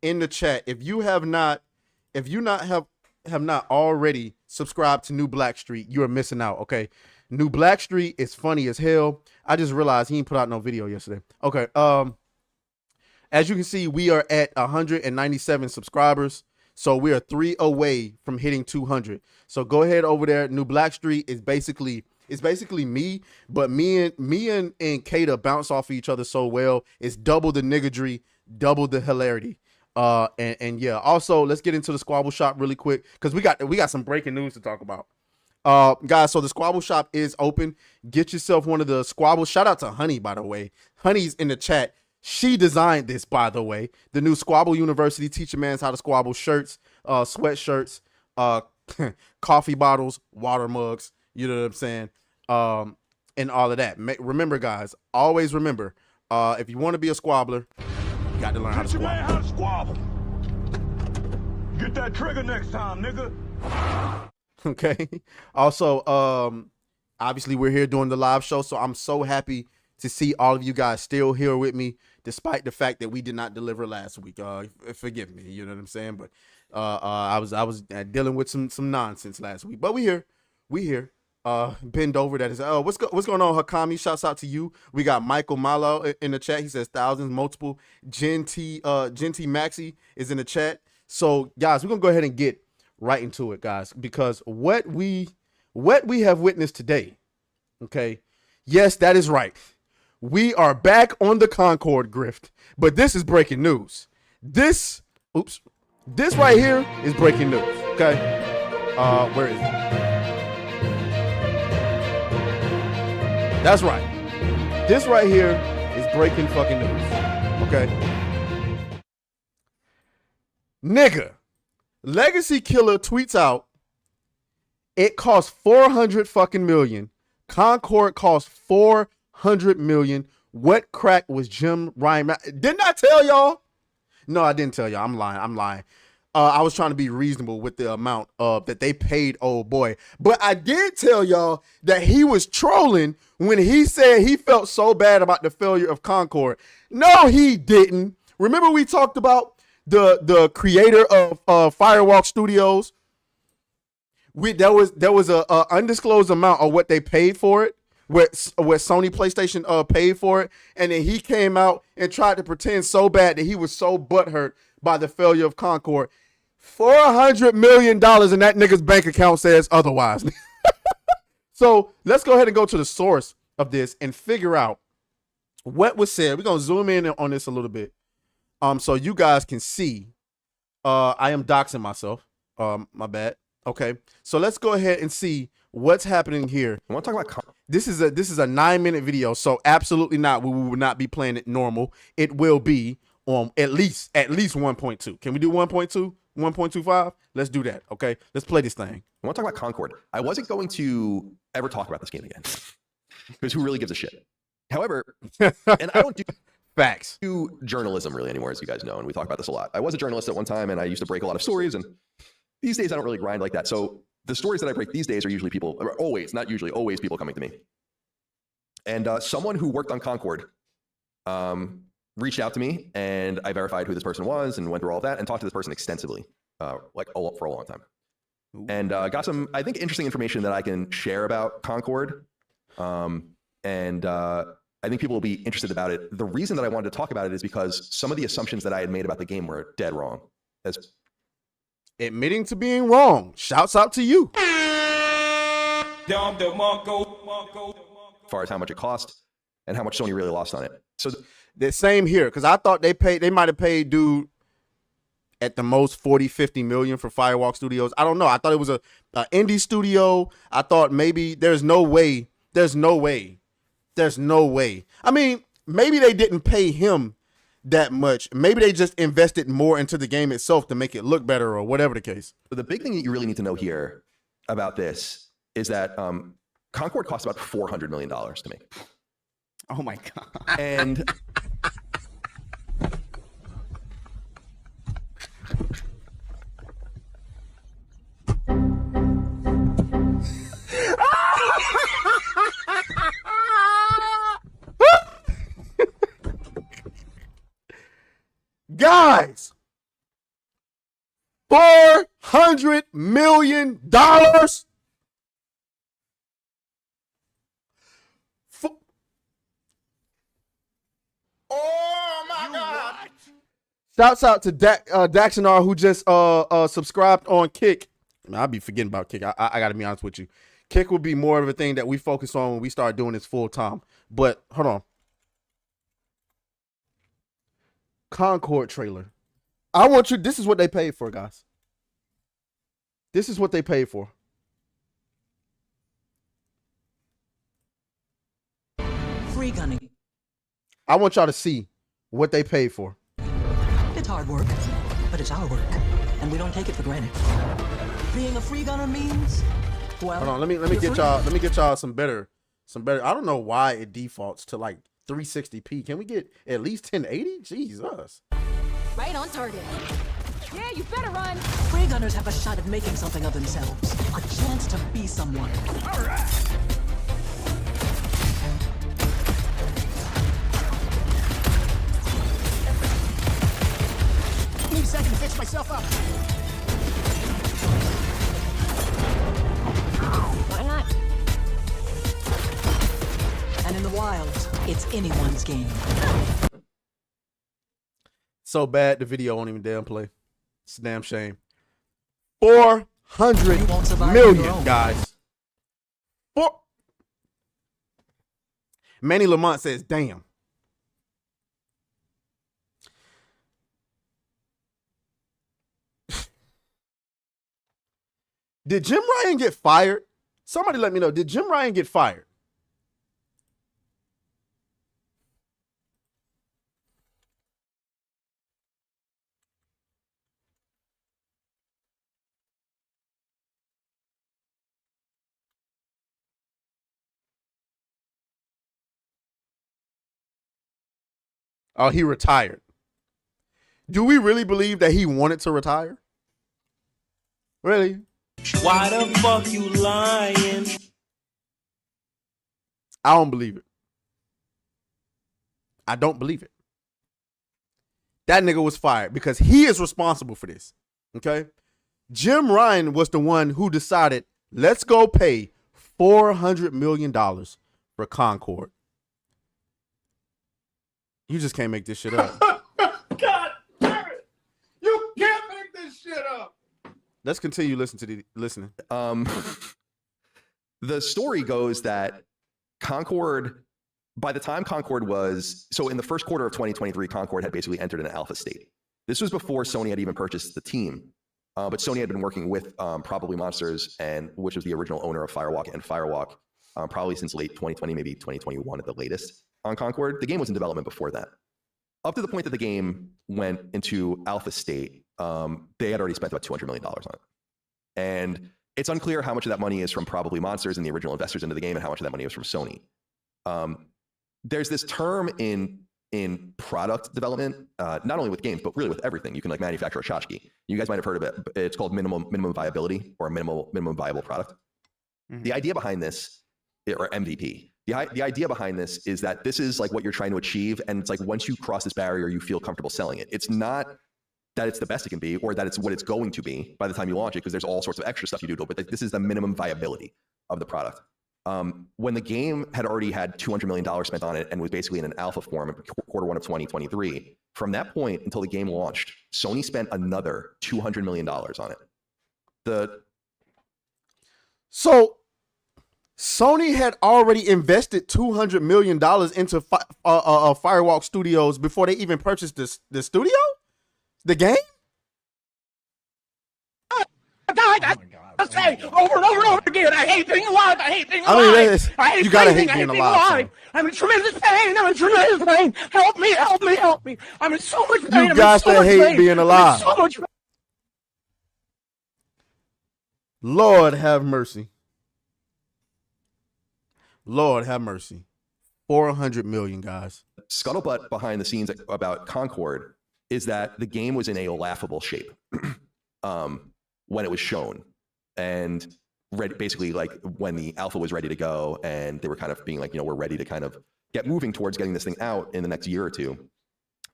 in the chat. If you have not already subscribed to New Blackstreet, you are missing out. Okay, New Blackstreet is funny as hell. I just realized he ain't put out no video yesterday. Okay, as you can see, we are at 197 subscribers. So we are 3 away from hitting 200. So go ahead over there. New Blackstreet is basically me, but me and Kata bounce off of each other so well. It's double the niggadry, double the hilarity. And yeah, also let's get into the Squabble Shop really quick because we got some breaking news to talk about. Guys, so the Squabble Shop is open. Get yourself one of the Squabble. Shout out to Honey, by the way. Honey's in the chat. She designed this, by the way. The new Squabble University teach a man's how to squabble shirts, sweatshirts, coffee bottles, water mugs. You know what I'm saying? And all of that. Remember, guys, always remember, if you want to be a squabbler, you got to learn how to squabble. How to squabble. Get that trigger next time, nigga. Okay. Also, obviously, we're here doing the live show, so I'm so happy to see all of you guys still here with me, despite the fact that we did not deliver last week. Forgive me, you know what I'm saying? But I was dealing with some nonsense last week. But we here. Bend over. That is what's going on, Hakami? Shouts out to you. We got Michael Malo in the chat. He says thousands, multiple. Genty Maxi is in the chat. So guys, we're gonna go ahead and get right into it, guys, because what we have witnessed today. Okay, yes, that is right. We are back on the Concord grift, but this is breaking news. This right here is breaking news. Okay, where is it? That's right. This right here is breaking fucking news. Okay, nigga, Legacy Killer tweets out, it costs 400 fucking million. Concord cost 400 million. What crack was Jim Ryan? Didn't I tell y'all? No, I didn't tell y'all. I'm lying. I was trying to be reasonable with the amount that they paid old boy. But I did tell y'all that he was trolling when he said he felt so bad about the failure of Concord. No, he didn't. Remember we talked about the creator of Firewalk Studios? There was a undisclosed amount of what they paid for it, what Sony PlayStation paid for it, and then he came out and tried to pretend so bad that he was so butthurt by the failure of Concord. $400 million in that nigga's bank account says otherwise. So let's go ahead and go to the source of this and figure out what was said. We're gonna zoom in on this a little bit, so you guys can see. I am doxing myself. My bad. Okay, so let's go ahead and see what's happening here. I want to talk about this is a 9-minute video, so absolutely not. We will not be playing it normal. It will be on at least 1.2. Can we do 1.2? 1.25? Let's do that. Okay, let's play this thing. I want to talk about Concord. I wasn't going to ever talk about this game again because who really gives a shit? However, and I don't do facts. Do journalism really anymore, as you guys know, and we talk about this a lot. I was a journalist at one time, and I used to break a lot of stories, and these days I don't really grind like that. So the stories that I break these days are usually people, or always, not usually, always people coming to me. And someone who worked on Concord reached out to me, and I verified who this person was and went through all that and talked to this person extensively, for a long time. Ooh. And got some, I think, interesting information that I can share about Concord. I think people will be interested about it. The reason that I wanted to talk about it is because some of the assumptions that I had made about the game were dead wrong. Admitting to being wrong. Shouts out to you. As far as how much it cost and how much Sony really lost on it. So the same here, because I thought they might have paid dude at the most 40, 50 million for Firewalk Studios. I don't know. I thought it was a indie studio. I thought maybe there's no way. I mean, maybe they didn't pay him that much. Maybe they just invested more into the game itself to make it look better or whatever the case. So the big thing that you really need to know here about this is that Concord cost about $400 million to make. Oh my God. And guys, $400 million. Oh my God! Shouts out to Daxonar who just subscribed on Kick. Man, I'll be forgetting about Kick. I gotta be honest with you. Kick will be more of a thing that we focus on when we start doing this full time. But hold on. Concord trailer. I want you. This is what they paid for, guys. This is what they paid for. Free gunning. I want y'all to see what they paid for. It's hard work, but it's our work, and we don't take it for granted. Being a free gunner means, well, hold on, let me get y'all some better. I don't know why it defaults to like 360p. Can we get at least 1080? Jesus. Right on target. Yeah, you better run. Free gunners have a shot at making something of themselves, a chance to be someone. All right. Need a second to fix myself up. Why not? And in the wild, it's anyone's game. So bad the video won't even damn play. It's a damn shame. 400 million, guys. Manny Lamont says, damn. Did Jim Ryan get fired? Somebody let me know. Did Jim Ryan get fired? Oh, he retired. Do we really believe that he wanted to retire? Really? Why the fuck you lying? I don't believe it. I don't believe it. That nigga was fired because he is responsible for this. Okay? Jim Ryan was the one who decided, let's go pay $400 million for Concord. You just can't make this shit up. God damn it! You can't make this shit up. Let's continue listening. The story goes that Concord, by the time Concord was, so in the first quarter of 2023, Concord had basically entered an alpha state. This was before Sony had even purchased the team, but Sony had been working with Probably Monsters, and which was the original owner of Firewalk and Firewalk, probably since late 2020, maybe 2021 at the latest on Concord. The game was in development before that. Up to the point that the game went into alpha state, they had already spent about $200 million on it. And it's unclear how much of that money is from Probably Monsters and the original investors into the game and how much of that money is from Sony. There's this term in product development, not only with games, but really with everything. You can like manufacture a tchotchke. You guys might have heard of it. It's called minimum viability or minimum viable product. Mm-hmm. The idea behind this, or MVP, the idea behind this is that this is like what you're trying to achieve. And it's like once you cross this barrier, you feel comfortable selling it. It's not that it's the best it can be or that it's what it's going to be by the time you launch it, because there's all sorts of extra stuff you do to it. But this is the minimum viability of the product. When the game had already had $200 million spent on it and was basically in an alpha form in quarter one of 2023, from that point until the game launched, Sony spent another $200 million on it. So Sony had already invested $200 million into Firewalk Studios before they even purchased the studio? The game? I say over and over and over again, I hate being alive. I hate being alive. I mean, you gotta hate being alive. I'm in tremendous pain. I'm in tremendous pain. Help me, help me, help me. I'm in so much pain. You got to hate being alive. So much pain. Lord have mercy. Lord have mercy. 400 million, guys. Scuttlebutt behind the scenes about Concord is that the game was in a laughable shape when it was shown. And basically like when the alpha was ready to go and they were kind of being like, we're ready to kind of get moving towards getting this thing out in the next year or two.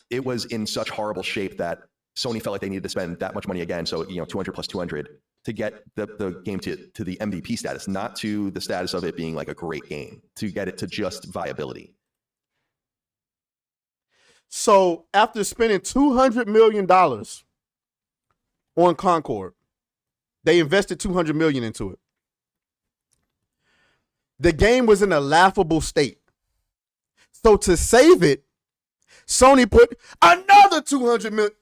It was in such horrible shape that Sony felt like they needed to spend that much money again. So, 200 plus 200 to get the game to the MVP status, not to the status of it being like a great game, to get it to just viability. So after spending $200 million on Concord, they invested $200 million into it. The game was in a laughable state. So to save it, Sony put another $200 million.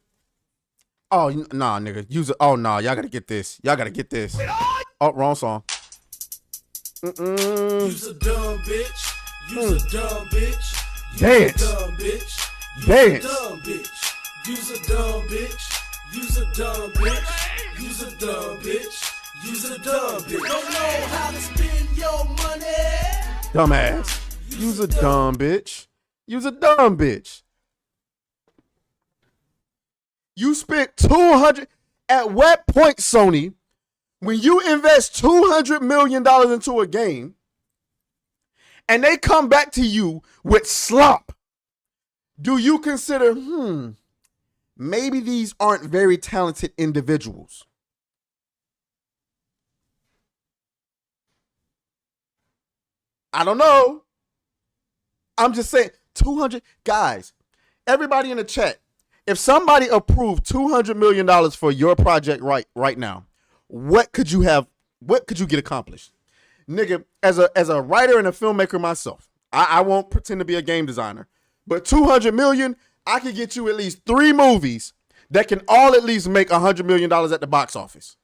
Oh, nah, nigga. Use it. Oh, nah. Y'all gotta get this. Y'all gotta get this. Oh, wrong song. You's a dumb bitch. You's a dumb bitch. Dance. Dumb bitch. Dance. Dumb bitch. You's a dumb bitch. You's a dumb bitch. You's a dumb bitch. You's a dumb bitch. Don't know how to spend your money. Dumbass. You's a dumb bitch. You's a dumb bitch. You spent $200. At what point, Sony, when you invest $200 million into a game and they come back to you with slop, do you consider, maybe these aren't very talented individuals? I don't know. I'm just saying, 200 guys, everybody in the chat, if somebody approved $200 million for your project right now, what could you get accomplished? Nigga, as a writer and a filmmaker myself, I won't pretend to be a game designer, but $200 million, I could get you at least 3 movies that can all at least make $100 million at the box office.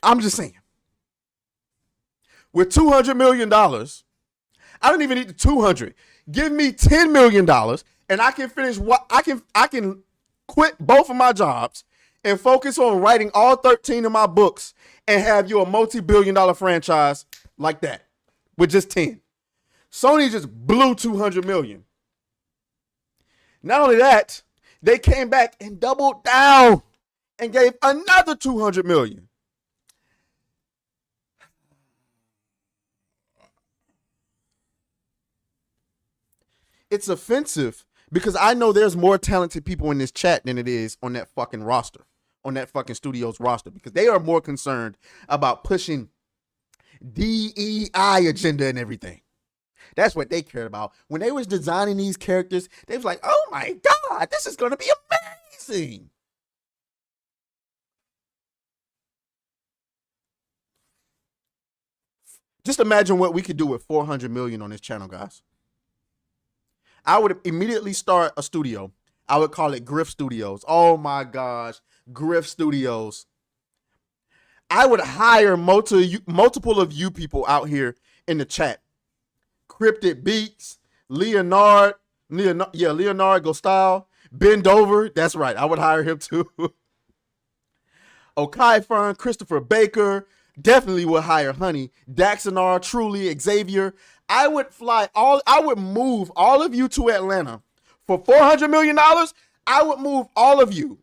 I'm just saying. With $200 million, I don't even need the 200. Give me $10 million and I can finish what I can quit both of my jobs and focus on writing all 13 of my books and have you a multi-billion-dollar franchise like that with just 10. Sony just blew $200 million. Not only that, they came back and doubled down and gave another $200 million. It's offensive because I know there's more talented people in this chat than it is on that fucking roster, on that fucking studio's roster, because they are more concerned about pushing DEI agenda and everything. That's what they cared about. When they was designing these characters, they was like, oh my God, this is going to be amazing. Just imagine what we could do with 400 million on this channel, guys. I would immediately start a studio. I would call it Griff Studios. Oh my gosh, Griff Studios. I would hire multiple of you people out here in the chat. Cryptic Beats, Leonard Gostyle, Bend Over. That's right, I would hire him too. Okai Fern, Christopher Baker, definitely would hire Honey, Daxonar, Truly, Xavier. I would move all of you to Atlanta. For $400 million, I would move all of you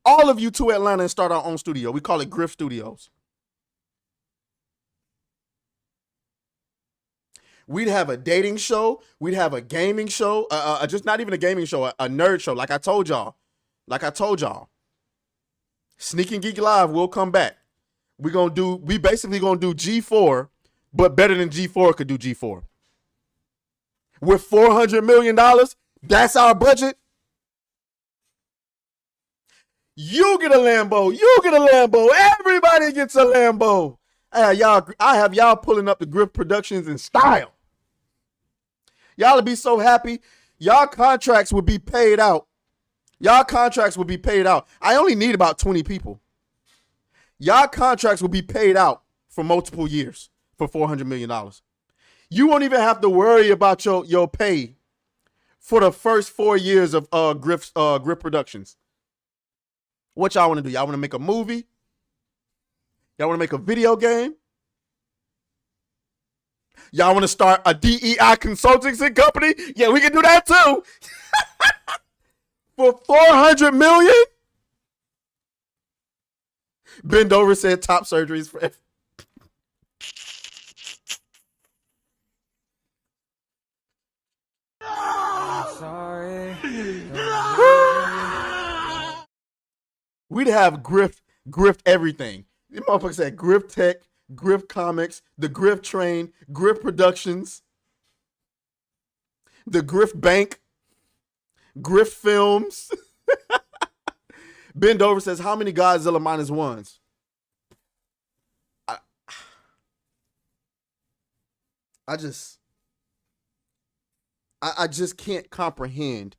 to Atlanta and start our own studio. We call it Griff Studios. We'd have a dating show. We'd have a gaming show. Just not even a gaming show, a nerd show. Like I told y'all. Sneak and Geek Live will come back. We basically gonna do G4, but better than G4 could do G4. With $400 million, that's our budget. You get a Lambo. Everybody gets a Lambo. I have y'all pulling up the Griff Productions in style. Y'all would be so happy. Y'all contracts would be paid out. I only need about 20 people. Y'all contracts will be paid out for multiple years for $400 million. You won't even have to worry about your pay for the first 4 years of Griff Productions. What y'all want to do? Y'all want to make a movie? Y'all want to make a video game? Y'all want to start a DEI consulting company? Yeah, we can do that too. For $400 million? Bend Over said top surgeries for we'd have Grift everything. The motherfucker said Grift Tech, Grift Comics, the Grift Train, Grift Productions, the Grift Bank, Grift Films. Ben Dover says, how many Godzilla minus ones? I just can't comprehend.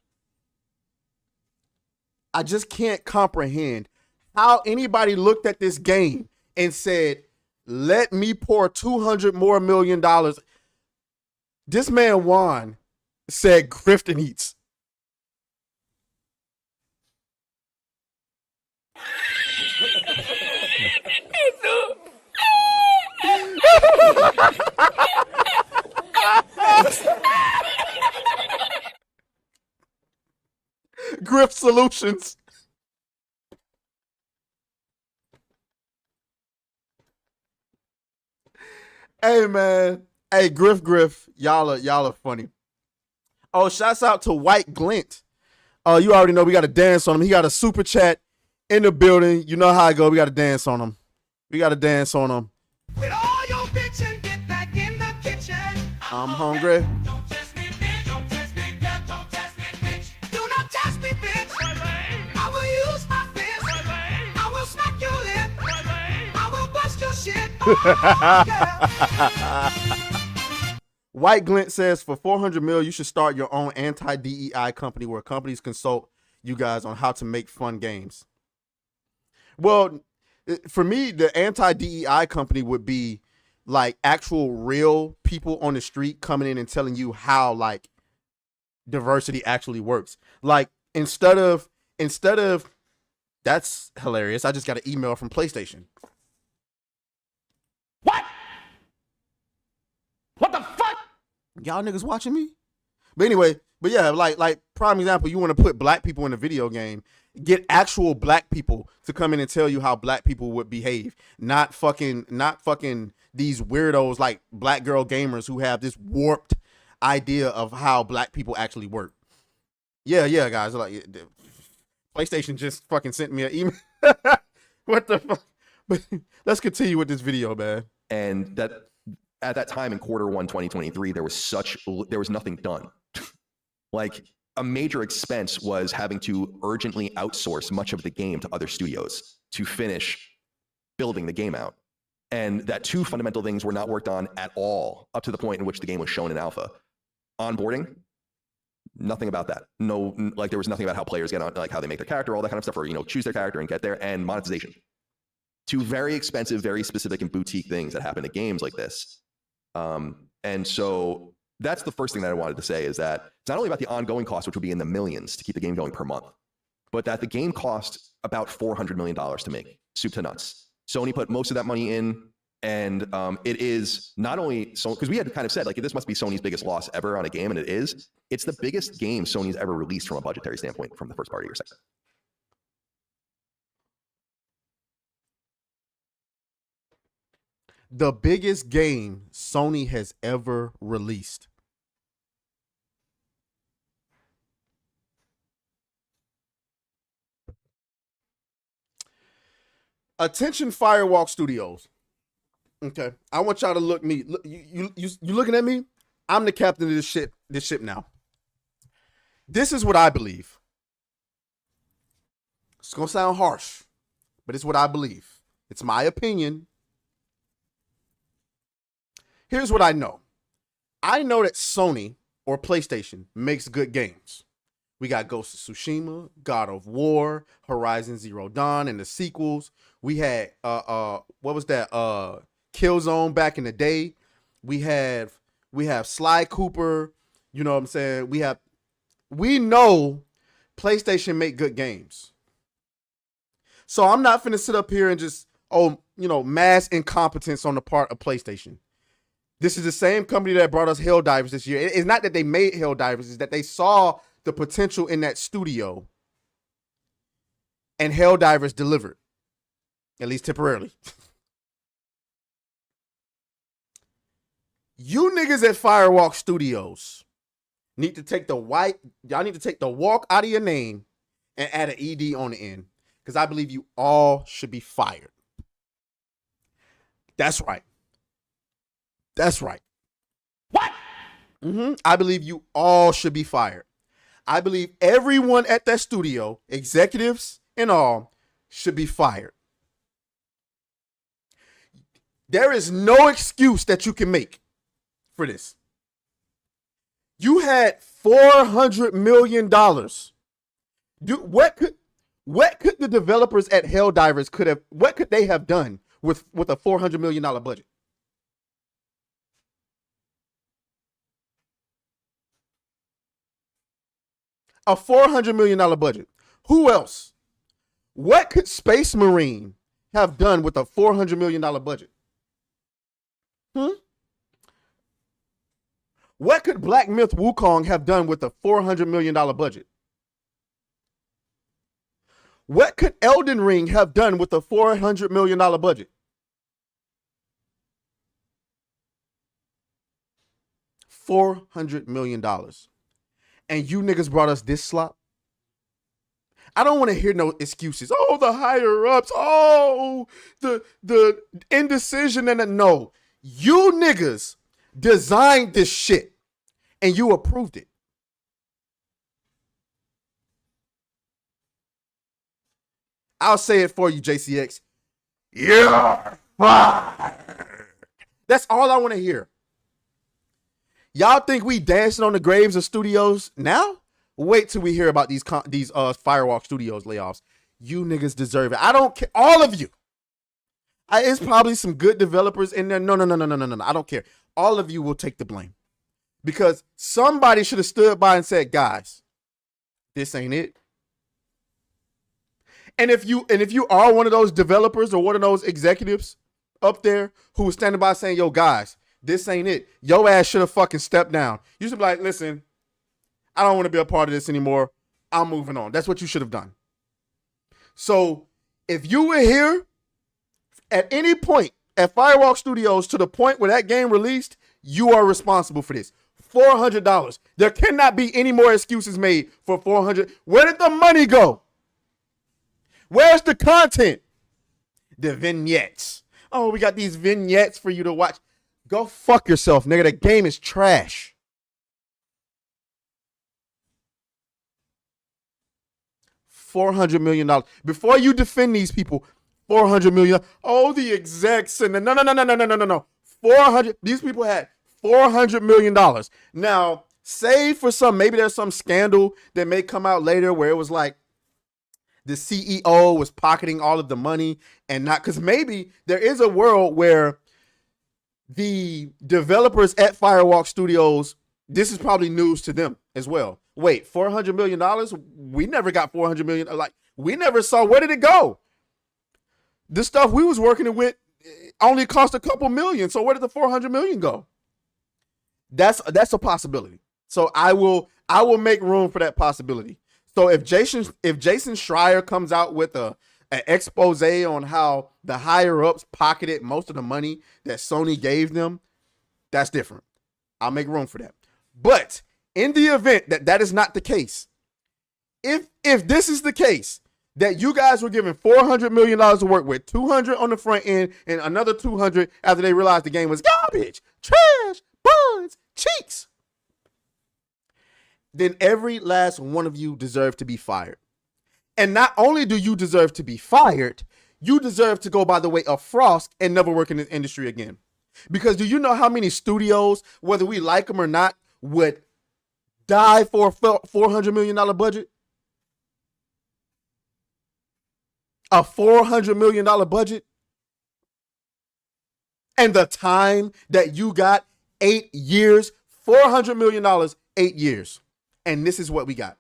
I just can't comprehend how anybody looked at this game and said, let me pour $200 more million. This man Juan said Grift and eats. Grift Solutions. Hey man, hey Griff, y'all are funny. Oh, shouts out to White Glint. You already know we got to dance on him. He got a super chat in the building. You know how I go. We got to dance on him. With all your bitchin', get back in the kitchen. I'm hungry. Don't test me, bitch. Don't test me, bitch. Don't test me, bitch. Do not test me, bitch. I will use my fist. I will smack your lip. I will bust your shit. Oh, yeah. White Glint says, for $400 million, you should start your own anti-DEI company where companies consult you guys on how to make fun games. Well, for me, the anti-DEI company would be like actual real people on the street coming in and telling you how like diversity actually works. Like instead of that's hilarious. I just got an email from PlayStation. What? What the fuck? Y'all niggas watching me? But anyway, but yeah, like prime example, you want to put black people in a video game, get actual black people to come in and tell you how black people would behave, not fucking these weirdos like black girl gamers who have this warped idea of how black people actually work. Yeah, guys, like PlayStation just fucking sent me an email. What the fuck? But let's continue with this video, man. And that at that time in Q1 2023, there was nothing done. Like a major expense was having to urgently outsource much of the game to other studios to finish building the game out. And that two fundamental things were not worked on at all up to the point in which the game was shown in alpha. Onboarding, nothing about that. No, like there was nothing about how players get on, like how they make their character, all that kind of stuff, or, you know, choose their character and get there, and monetization. Two very expensive, very specific and boutique things that happen to games like this. And so that's the first thing that I wanted to say, is that it's not only about the ongoing cost, which would be in the millions to keep the game going per month, but that the game cost about $400 million to make, soup to nuts. Sony put most of that money in, and it is not only so, because we had kind of said like this must be Sony's biggest loss ever on a game, and it is. It's the biggest game Sony's ever released from a budgetary standpoint from the first party or second. The biggest game Sony has ever released. Attention Firewalk Studios. Okay, I want y'all to look me. Look, you looking at me? I'm the captain of this ship now. This is what I believe. It's gonna sound harsh, but it's what I believe. It's my opinion. Here's what I know. I know that Sony or PlayStation makes good games. We got Ghost of Tsushima, God of War, Horizon Zero Dawn, and the sequels. We had what was that? Killzone back in the day. We have Sly Cooper. You know what I'm saying? We know PlayStation make good games. So I'm not finna sit up here and just mass incompetence on the part of PlayStation. This is the same company that brought us Helldivers this year. It's not that they made Helldivers, it's that they saw the potential in that studio, and Helldivers delivered, at least temporarily. You niggas at Firewalk Studios need to take the walk out of your name and add an ED on the end. because I believe you all should be fired. That's right. That's right. What? I believe you all should be fired. I believe everyone at that studio, executives and all, should be fired. There is no excuse that you can make for this. You had $400 million. What could the developers at Helldivers what could they have done with a $400 million budget? A $400 million budget. Who else? What could Space Marine have done with a $400 million budget? What could Black Myth Wukong have done with a $400 million budget? What could Elden Ring have done with a $400 million budget? $400 million. And you niggas brought us this slop? I don't want to hear no excuses. Oh, the higher ups. Oh, the indecision and the no. You niggas designed this shit and you approved it. I'll say it for you, JCX. You're fired. That's all I want to hear. Y'all think we dancing on the graves of studios now? Wait till we hear about these Firewalk Studios layoffs. You niggas deserve it. I don't care. All of you. It's probably some good developers in there. No. I don't care. All of you will take the blame. Because somebody should have stood by and said, guys, this ain't it. And if you are one of those developers or one of those executives up there who was standing by saying, yo, guys, this ain't it. Your ass should have fucking stepped down. You should be like, listen, I don't want to be a part of this anymore. I'm moving on. That's what you should have done. So if you were here at any point at Firewalk Studios to the point where that game released, you are responsible for this. $400. There cannot be any more excuses made for $400. Where did the money go? Where's the content? The vignettes. Oh, we got these vignettes for you to watch. Go fuck yourself, nigga. The game is trash. $400 million. Before you defend these people, $400 million. Oh, the execs and the no. 400. These people had $400 million. Now, save for some, maybe there's some scandal that may come out later where it was like the CEO was pocketing all of the money and not, because maybe there is a world where the developers at Firewalk Studios, this is probably news to them as well. Wait, $400 million? We never got $400 million. Like, we never saw, where did it go? The stuff we was working with only cost a couple million. So where did the $400 million go? That's a possibility. So I will make room for that possibility. So if Jason Schreier comes out with an expose on how the higher ups pocketed most of the money that Sony gave them, that's different. I'll make room for that. But in the event that that is not the case, if this is the case, that you guys were given $400 million to work with, 200 on the front end and another 200 after they realized the game was garbage, trash, buns, cheeks, then every last one of you deserve to be fired. And not only do you deserve to be fired, you deserve to go by the way of Frost and never work in this industry again. Because do you know how many studios, whether we like them or not, would die for a $400 million budget? A $400 million budget? And the time that you got, 8 years, $400 million, 8 years. And this is what we got.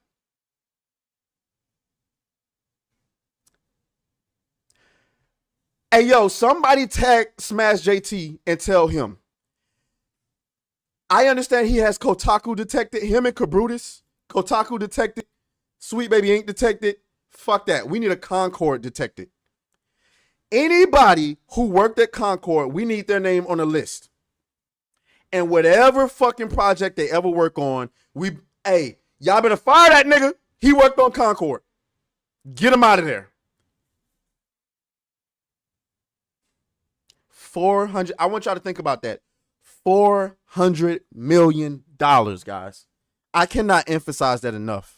Hey, yo, somebody tag Smash JT and tell him. I understand he has Kotaku detected, him and Kabrutus. Kotaku detected, Sweet Baby Inc. detected. Fuck that. We need a Concord detected. Anybody who worked at Concord, we need their name on a list. And whatever fucking project they ever work on, y'all better fire that nigga. He worked on Concord. Get him out of there. 400. I want y'all to think about that. $400 million, guys. I cannot emphasize that enough.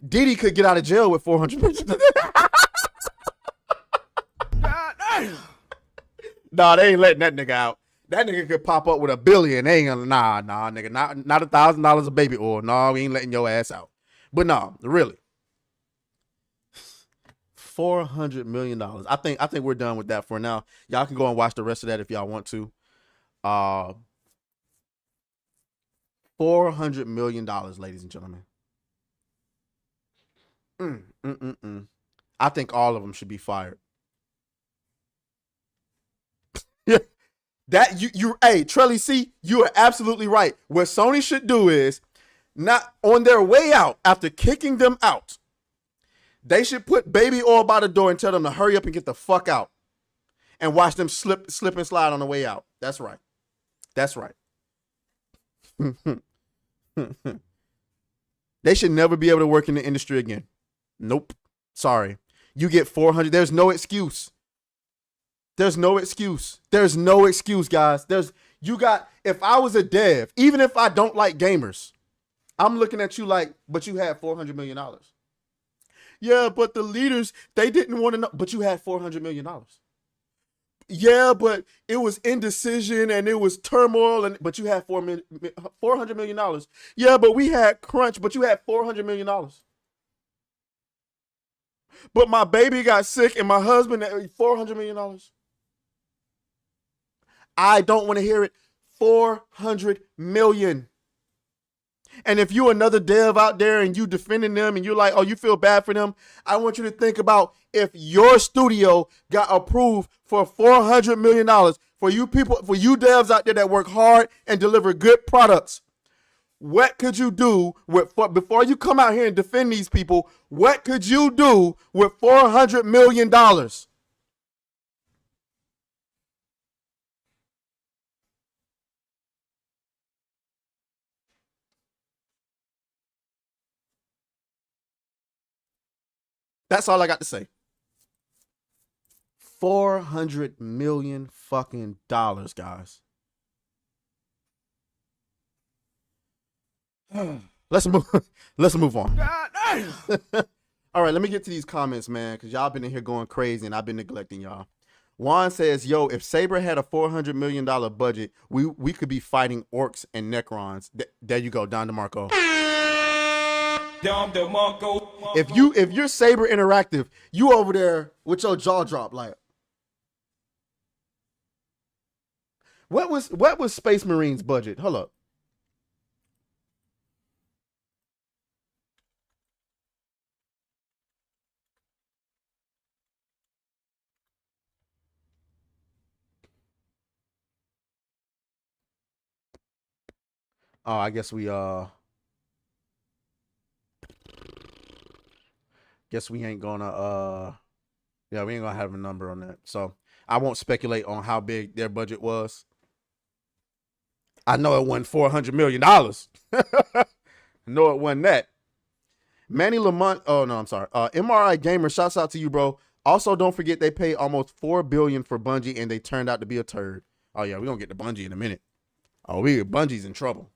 Diddy could get out of jail with $400 million. Nah, they ain't letting that nigga out. That nigga could pop up with $1 billion. They ain't gonna, nah, nigga, not $1,000 of baby oil. No, we ain't letting your ass out. But no, really. $400 million. I think we're done with that for now. Y'all can go and watch the rest of that if y'all want to. $400 million, ladies and gentlemen. I think all of them should be fired. That hey, Trelly C, you are absolutely right. What Sony should do is, not on their way out, after kicking them out, they should put baby oil by the door and tell them to hurry up and get the fuck out, and watch them slip and slide on the way out. That's right. That's right. They should never be able to work in the industry again. Nope. Sorry. You get 400. There's no excuse. There's no excuse. There's no excuse, guys. If I was a dev, even if I don't like gamers, I'm looking at you like, but you had $400 million. Yeah, but the leaders, they didn't want to know, but you had $400 million. Yeah, but it was indecision and it was turmoil, but you had $400 million. Yeah, but we had crunch, but you had $400 million. But my baby got sick and my husband, $400 million. I don't want to hear it. $400 million. And if you another dev out there and you defending them and you're like, oh, you feel bad for them, I want you to think about if your studio got approved for $400 million for you people, for you devs out there that work hard and deliver good products. What could you do before you come out here and defend these people? What could you do with $400 million? That's all I got to say. $400 million fucking dollars, guys. Let's move on. All right, let me get to these comments, man, because y'all been in here going crazy and I've been neglecting y'all. Juan says, yo, if Saber had a $400 million budget, we could be fighting orcs and Necrons. There you go, Don DeMarco. If you're Saber Interactive, you over there with your jaw drop like. What was Space Marine's budget? Hold up. Oh, I guess we ain't gonna we ain't gonna have a number on that. So I won't speculate on how big their budget was. I know it wasn't $400 million. I know it wasn't that. Manny Lamont. Oh no, I'm sorry. MRI Gamer, shouts out to you, bro. Also, don't forget they paid almost $4 billion for Bungie and they turned out to be a turd. Oh yeah, we're gonna get to Bungie in a minute. Oh, Bungie's in trouble.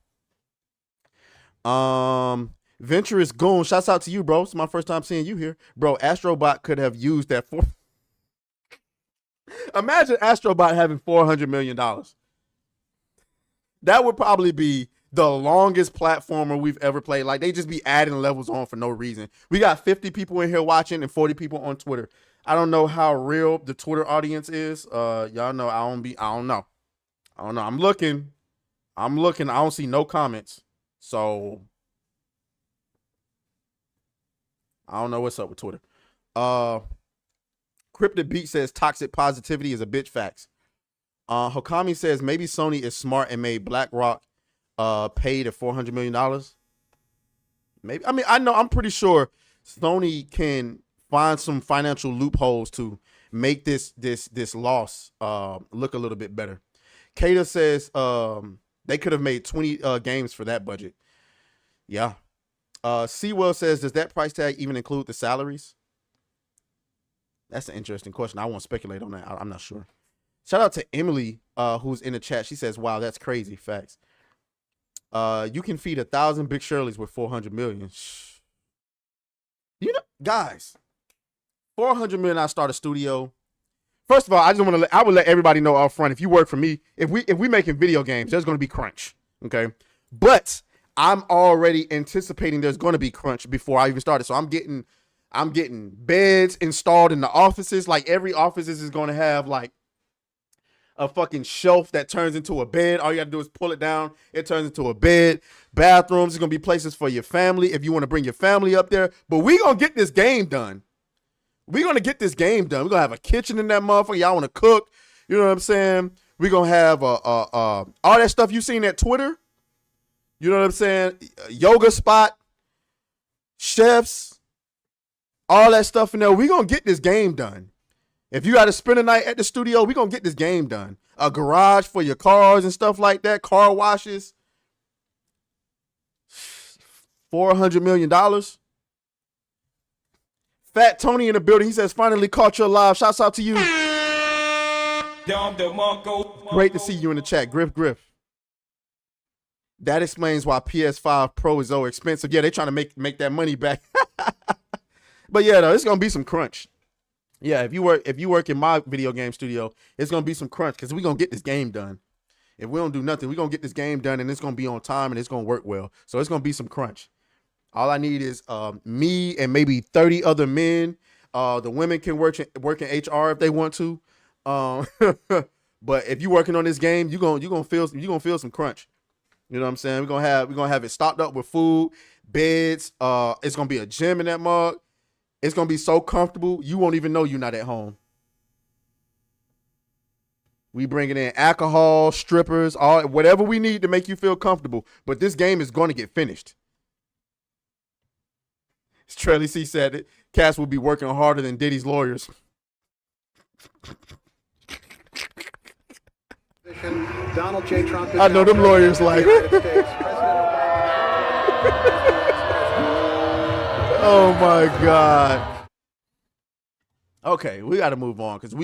Venturous Goon, shouts out to you, bro. It's my first time seeing you here. Bro, Astrobot could have used that for. Imagine Astrobot having $400 million. That would probably be the longest platformer we've ever played. Like, they just be adding levels on for no reason. We got 50 people in here watching and 40 people on Twitter. I don't know how real the Twitter audience is. Y'all know I don't know. I'm looking. I don't see no comments. So I don't know what's up with Twitter. Cryptid Beat says toxic positivity is a bitch facts. Hokami says maybe Sony is smart and made BlackRock paid at $400 million. Maybe. I mean, I'm pretty sure Sony can find some financial loopholes to make this loss look a little bit better. Kata says they could have made 20 games for that budget. Yeah. Sewell says, does that price tag even include the salaries? That's an interesting question. I won't speculate on that. I'm not sure. Shout out to Emily, who's in the chat. She says, "Wow, that's crazy." Facts. You can feed 1,000 Big Shirleys with 400 million. You know, guys, 400 million. I start a studio. First of all, I just want to. I would let everybody know up front. If you work for me, if we making video games, there's going to be crunch. Okay, but I'm already anticipating there's going to be crunch before I even started. So I'm getting beds installed in the offices. Like every office is going to have like a fucking shelf that turns into a bed. All you got to do is pull it down. It turns into a bed. Bathrooms is going to be places for your family if you want to bring your family up there. But we going to get this game done. We're going to get this game done. We're going to have a kitchen in that motherfucker. Y'all want to cook. You know what I'm saying? We're going to have all that stuff you seen at Twitter. You know what I'm saying? Yoga spot, chefs, all that stuff in there. We're going to get this game done. If you got to spend a night at the studio, we're going to get this game done. A garage for your cars and stuff like that. Car washes. $400 million. Fat Tony in the building. He says, finally caught you alive. Shouts out to you. Great to see you in the chat. Griff. That explains why PS5 Pro is so expensive. Yeah, they're trying to make that money back. But yeah, though, it's going to be some crunch. Yeah, if you work in my video game studio, it's going to be some crunch because we're going to get this game done. If we don't do nothing, we're going to get this game done and it's going to be on time and it's going to work well. So it's going to be some crunch. All I need is me and maybe 30 other men. The women can work in HR if they want to. But if you're working on this game, you're gonna feel some crunch. You know what I'm saying? We're gonna have it stocked up with food, beds. It's gonna be a gym in that mug. It's gonna be so comfortable you won't even know you're not at home. We bringing in alcohol, strippers, whatever we need to make you feel comfortable. But this game is going to get finished. Trelly C said it. Cass will be working harder than Diddy's lawyers. Donald J. Trump. I know them lawyers like. Oh my God. Okay, we got to move on because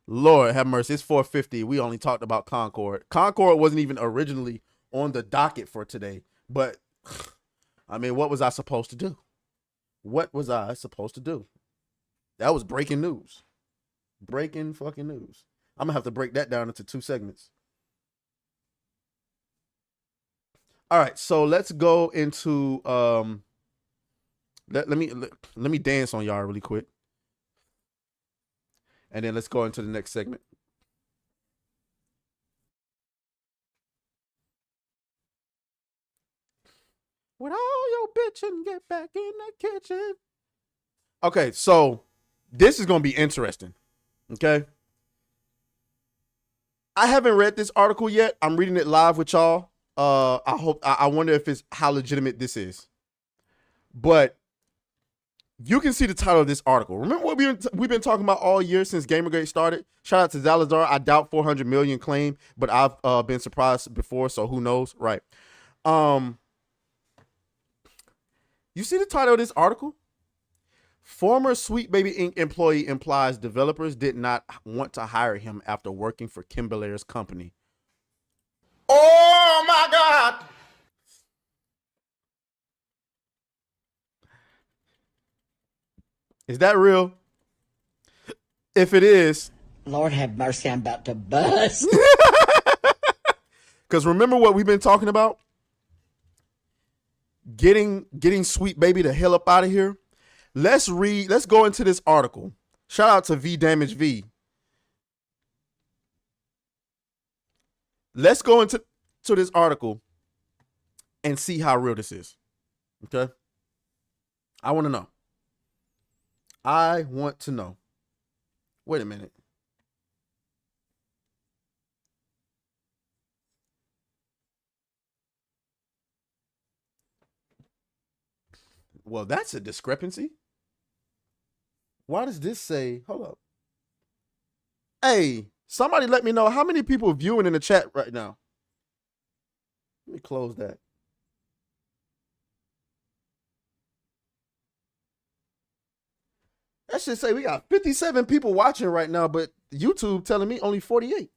Lord have mercy, it's 4:50. We only talked about Concord. Concord wasn't even originally on the docket for today. But I mean, what was I supposed to do? What was I supposed to do? That was breaking news. Breaking fucking news. I'm gonna have to break that down into 2 segments. All right, so let's go into let me dance on y'all really quick. And then let's go into the next segment. With all your bitching, get back in the kitchen. Okay, so this is going to be interesting. Okay. I haven't read this article yet. I'm reading it live with y'all. I wonder if it's how legitimate this is. But you can see the title of this article. Remember what we've been talking about all year since Gamergate started? Shout out to Zalazar. I doubt 400 million claim, but I've been surprised before, so who knows? Right. You see the title of this article? Former Sweet Baby Inc. employee implies developers did not want to hire him after working for Kim Belair's company. Oh my God! Is that real? If it is, Lord have mercy, I'm about to bust. Because remember what we've been talking about? Getting Sweet Baby the hell up out of here. Let's go into this article. Shout out to V Damage V. Let's go into this article and see how real this is. Okay? I want to know. Wait a minute. Well, that's a discrepancy. Why does this say, hold up. Hey, somebody let me know how many people are viewing in the chat right now. Let me close that. That should say we got 57 people watching right now, but YouTube telling me only 48.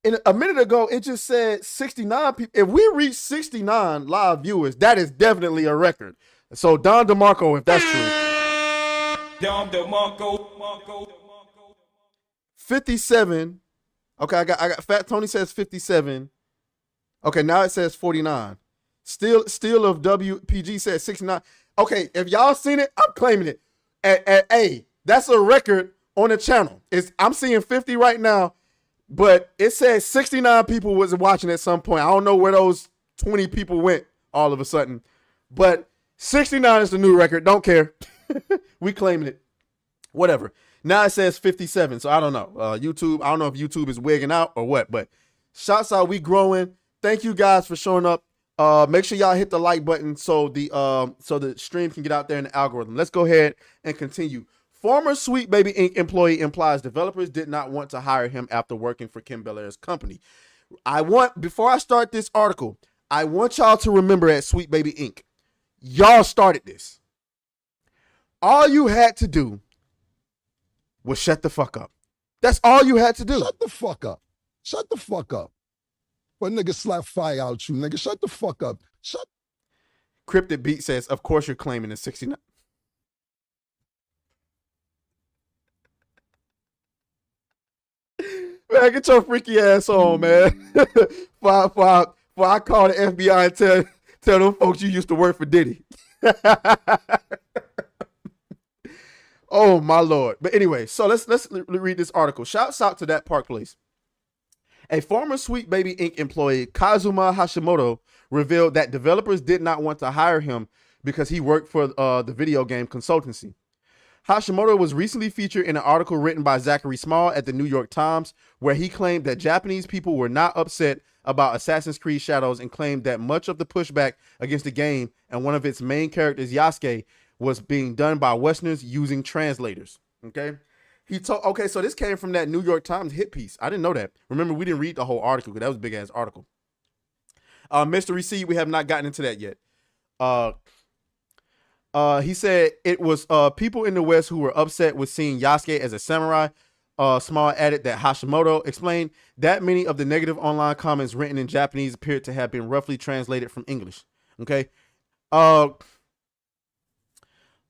And a minute ago, it just said 69 people. If we reach 69 live viewers, that is definitely a record. So Don DeMarco, if that's true. Don DeMarco. 57. Okay, I got Fat Tony says 57. Okay, now it says 49. Still of WPG says 69. Okay, if y'all seen it, I'm claiming it. Hey, that's a record on the channel. I'm seeing 50 right now, but it says 69 people was watching at some point. I don't know where those 20 people went all of a sudden, but 69 is the new record. Don't care. We claiming it. Whatever. Now it says 57, so I don't know. YouTube, I don't know if YouTube is wigging out or what, but shouts out, we growing. Thank you guys for showing up. Make sure y'all hit the like button so the stream can get out there in the algorithm. Let's go ahead and continue. Former Sweet Baby Inc. employee implies developers did not want to hire him after working for Kim Bel-Air's company. Before I start this article, I want y'all to remember at Sweet Baby Inc. Y'all started this. All you had to do was shut the fuck up. That's all you had to do. Shut the fuck up. Shut the fuck up. But nigga slap fire out you, nigga. Shut the fuck up. Cryptic Beat says, of course you're claiming the 69. Man, get your freaky ass on, man. Before I call the FBI and tell them folks you used to work for Diddy. Oh my Lord. But anyway, so let's read this article. Shouts out to that Park Place. A former Sweet Baby Inc. employee, Kazuma Hashimoto, revealed that developers did not want to hire him because he worked for the video game consultancy. Hashimoto was recently featured in an article written by Zachary Small at the New York Times, where he claimed that Japanese people were not upset about Assassin's Creed Shadows and claimed that much of the pushback against the game and one of its main characters, Yasuke, was being done by Westerners using translators. Okay. So this came from that New York Times hit piece. I didn't know that. Remember, we didn't read the whole article because that was a big ass article. Mystery Seed, we have not gotten into that yet. He said it was people in the West who were upset with seeing Yasuke as a samurai. Small added that Hashimoto explained that many of the negative online comments written in Japanese appeared to have been roughly translated from English. Okay.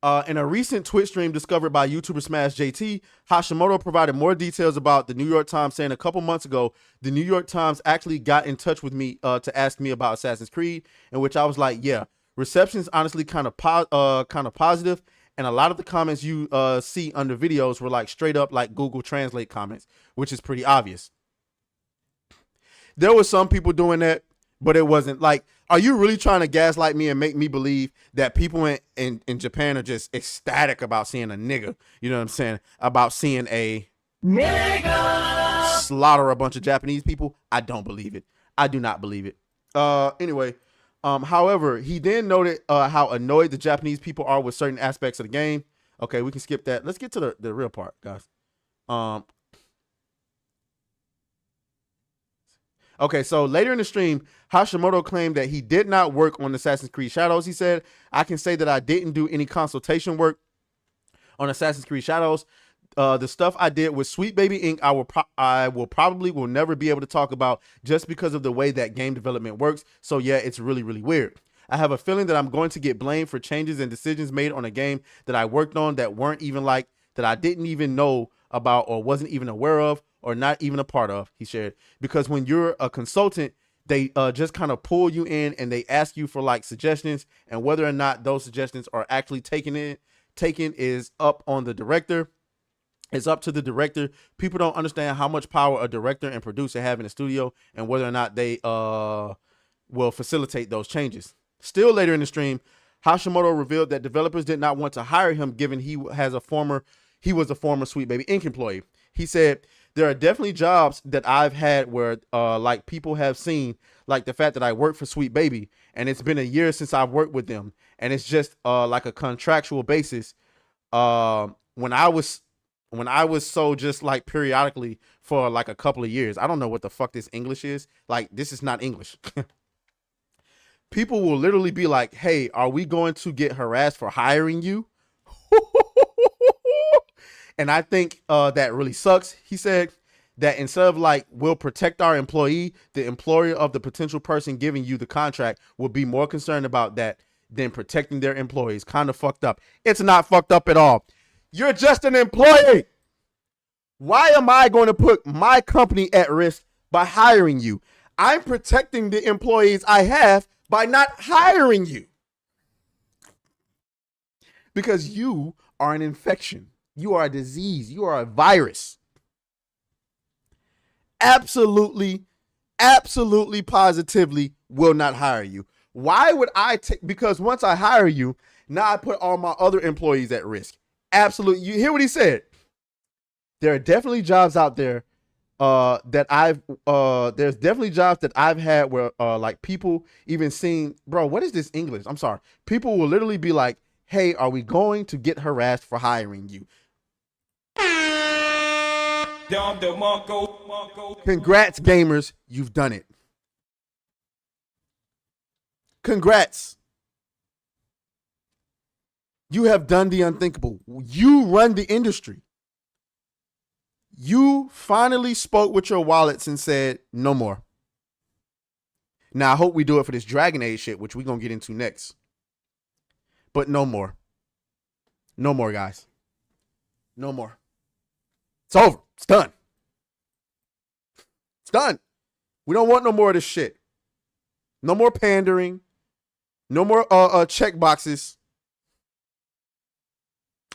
In a recent Twitch stream discovered by YouTuber Smash JT, Hashimoto provided more details about the New York Times, saying a couple months ago, the New York Times actually got in touch with me to ask me about Assassin's Creed, in which I was like, yeah, reception's honestly kind of positive, and a lot of the comments you see under videos were like straight up like Google Translate comments, which is pretty obvious. There were some people doing that, but it wasn't like, are you really trying to gaslight me and make me believe that people in Japan are just ecstatic about seeing a nigga? You know what I'm saying? About seeing a nigga slaughter a bunch of Japanese people? I don't believe it. I do not believe it. Anyway, however, he then noted how annoyed the Japanese people are with certain aspects of the game. Okay, we can skip that. Let's get to the real part, guys. Okay, so later in the stream, Hashimoto claimed that he did not work on Assassin's Creed Shadows. He said, I can say that I didn't do any consultation work on Assassin's Creed Shadows. The stuff I did with Sweet Baby Inc. I will probably never be able to talk about just because of the way that game development works. So yeah, it's really, really weird. I have a feeling that I'm going to get blamed for changes and decisions made on a game that I worked on that weren't even that I didn't even know about or wasn't even aware of or not even a part of, he shared. Because when you're a consultant, they just kind of pull you in and they ask you for like suggestions, and whether or not those suggestions are actually taken is up on the director. It's up to the director. People don't understand how much power a director and producer have in the studio and whether or not they will facilitate those changes. Still later in the stream, Hashimoto revealed that developers did not want to hire him given he was a former Sweet Baby Inc. employee. He said, there are definitely jobs that I've had where like people have seen like the fact that I work for Sweet Baby and it's been a year since I've worked with them. And it's just like a contractual basis. When I was so just like periodically for like a couple of years, I don't know what the fuck this English is. Like, this is not English. People will literally be like, hey, are we going to get harassed for hiring you? And I think that really sucks. He said that instead of like, we'll protect our employee, the employer of the potential person giving you the contract will be more concerned about that than protecting their employees. Kind of fucked up. It's not fucked up at all. You're just an employee. Why am I going to put my company at risk by hiring you? I'm protecting the employees I have by not hiring you. Because you are an infection. You are a disease. You are a virus. Absolutely, positively will not hire you. Why would I take? Because once I hire you, now I put all my other employees at risk. Absolutely. You hear what he said? There are definitely jobs out there there's definitely jobs that I've had where like people even seen, bro, what is this English? I'm sorry. People will literally be like, hey, are we going to get harassed for hiring you? Congrats, gamers. You've done it. Congrats. You have done the unthinkable. You run the industry. You finally spoke with your wallets and said, no more. Now, I hope we do it for this Dragon Age shit, which we're going to get into next. But no more. No more, guys. No more. It's over. It's done. It's done. We don't want no more of this shit. No more pandering. No more check boxes.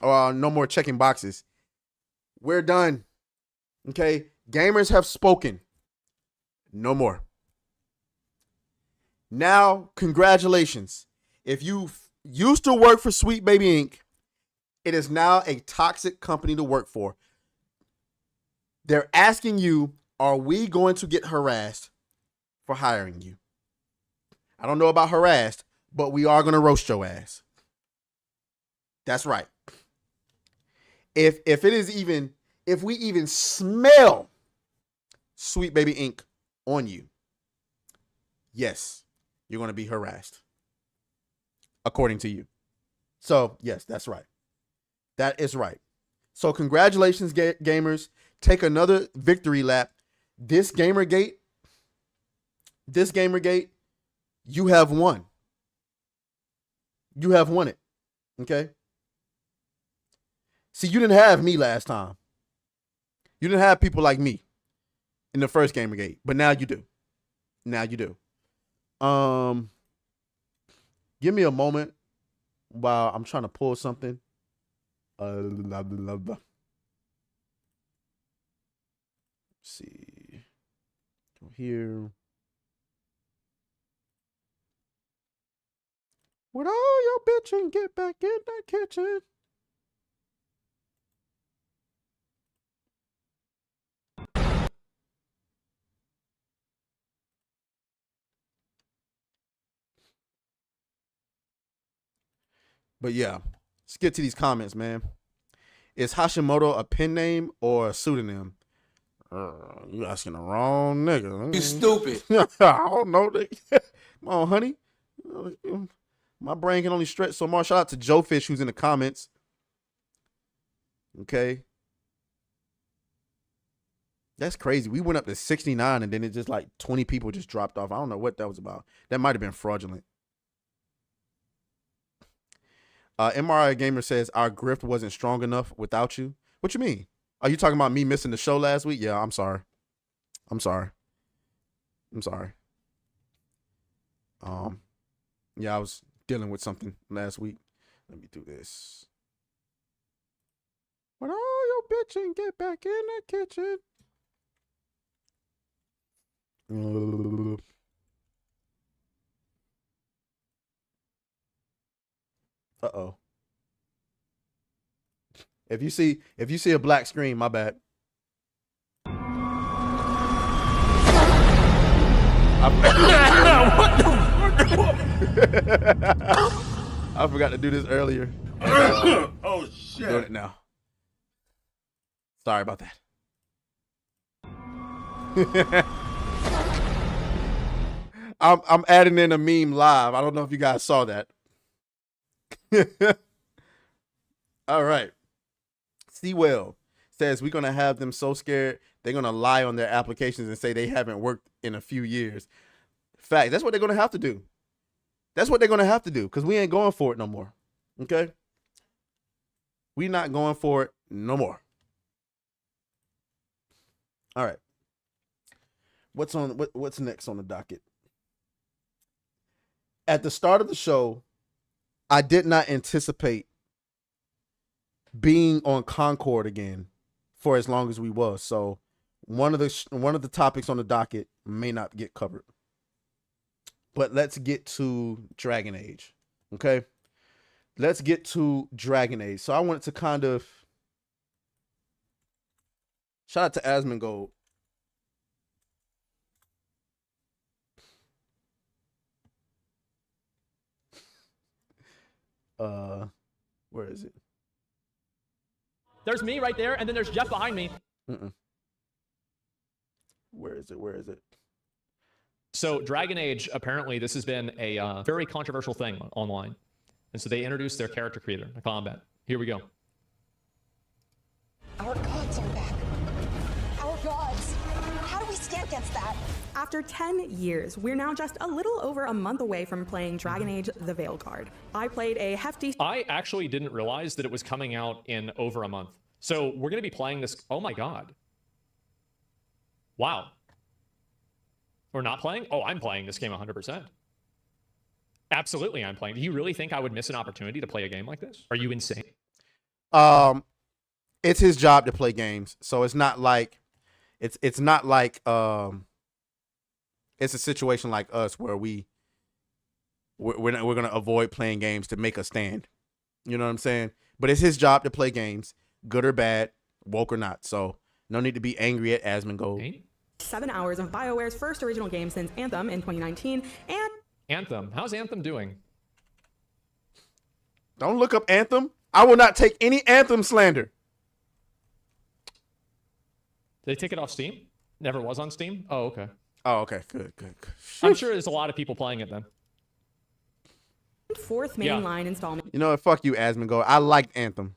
No more checking boxes. We're done. Okay? Gamers have spoken. No more. Now, congratulations. If you used to work for Sweet Baby Inc., it is now a toxic company to work for. They're asking you, are we going to get harassed for hiring you? I don't know about harassed, but we are going to roast your ass. That's right. If we even smell Sweet Baby Inc. on you, yes, you're going to be harassed. According to you. So, yes, that's right. That is right. So, congratulations, gamers. Take another victory lap. This Gamergate, you have won. You have won it. Okay? See, you didn't have me last time. You didn't have people like me in the first Gamergate, but now you do. Now you do. Give me a moment while I'm trying to pull something. Let's see. Go here. With all your bitching, get back in the kitchen. But yeah, let's get to these comments, man. Is Hashimoto a pen name or a pseudonym? You asking the wrong nigga. You stupid. I don't know. Come on, honey. My brain can only stretch so much. Shout out to Joe Fish, who's in the comments. Okay. That's crazy. We went up to 69 and then it just like 20 people just dropped off. I don't know what that was about. That might have been fraudulent. MRI Gamer says our grift wasn't strong enough without you. What you mean? Are you talking about me missing the show last week? Yeah, I'm sorry. Yeah, I was dealing with something last week. Let me do this. When all your bitching, get back in the kitchen. Uh-oh. If you see a black screen, my bad. I forgot to do this earlier. Oh shit. I'm doing it now. Sorry about that. I'm adding in a meme live. I don't know if you guys saw that. All right. Rusty Well says we're gonna have them so scared they're gonna lie on their applications and say they haven't worked in a few years. Fact, that's what they're gonna have to do. That's what they're gonna have to do because we ain't going for it no more. Okay, we not going for it no more. All right, what's next on the docket? At the start of the show, I did not anticipate being on Concord again for as long as we was. So one of the topics on the docket may not get covered. But let's get to Dragon Age. Okay? Let's get to Dragon Age. So I wanted to kind of shout out to Asmongold. Where is it? There's me right there, and then there's Jeff behind me. Where is it? So Dragon Age, apparently this has been a very controversial thing online. And so they introduced their character creator, the combat. Here we go. Our gods are back. Our gods. How do we stand against that? After 10 years, we're now just a little over a month away from playing Dragon Age The Veilguard. I played a hefty... I actually didn't realize that it was coming out in over a month. So we're going to be playing this... Oh my god. Wow. We're not playing? Oh, I'm playing this game 100%. Absolutely, I'm playing. Do you really think I would miss an opportunity to play a game like this? Are you insane? It's his job to play games, so it's not like it's not like it's a situation like us where we're gonna avoid playing games to make a stand. You know what I'm saying? But it's his job to play games, good or bad, woke or not. So no need to be angry at Asmongold. 7 hours of BioWare's first original game since Anthem in 2019, and Anthem. How's Anthem doing? Don't look up Anthem. I will not take any Anthem slander. Did they take it off Steam? Never was on Steam? Oh, okay. Oh, okay. Good. I'm sure there's a lot of people playing it then. Fourth mainline installment. You know what? Fuck you, Asmongold. I liked Anthem.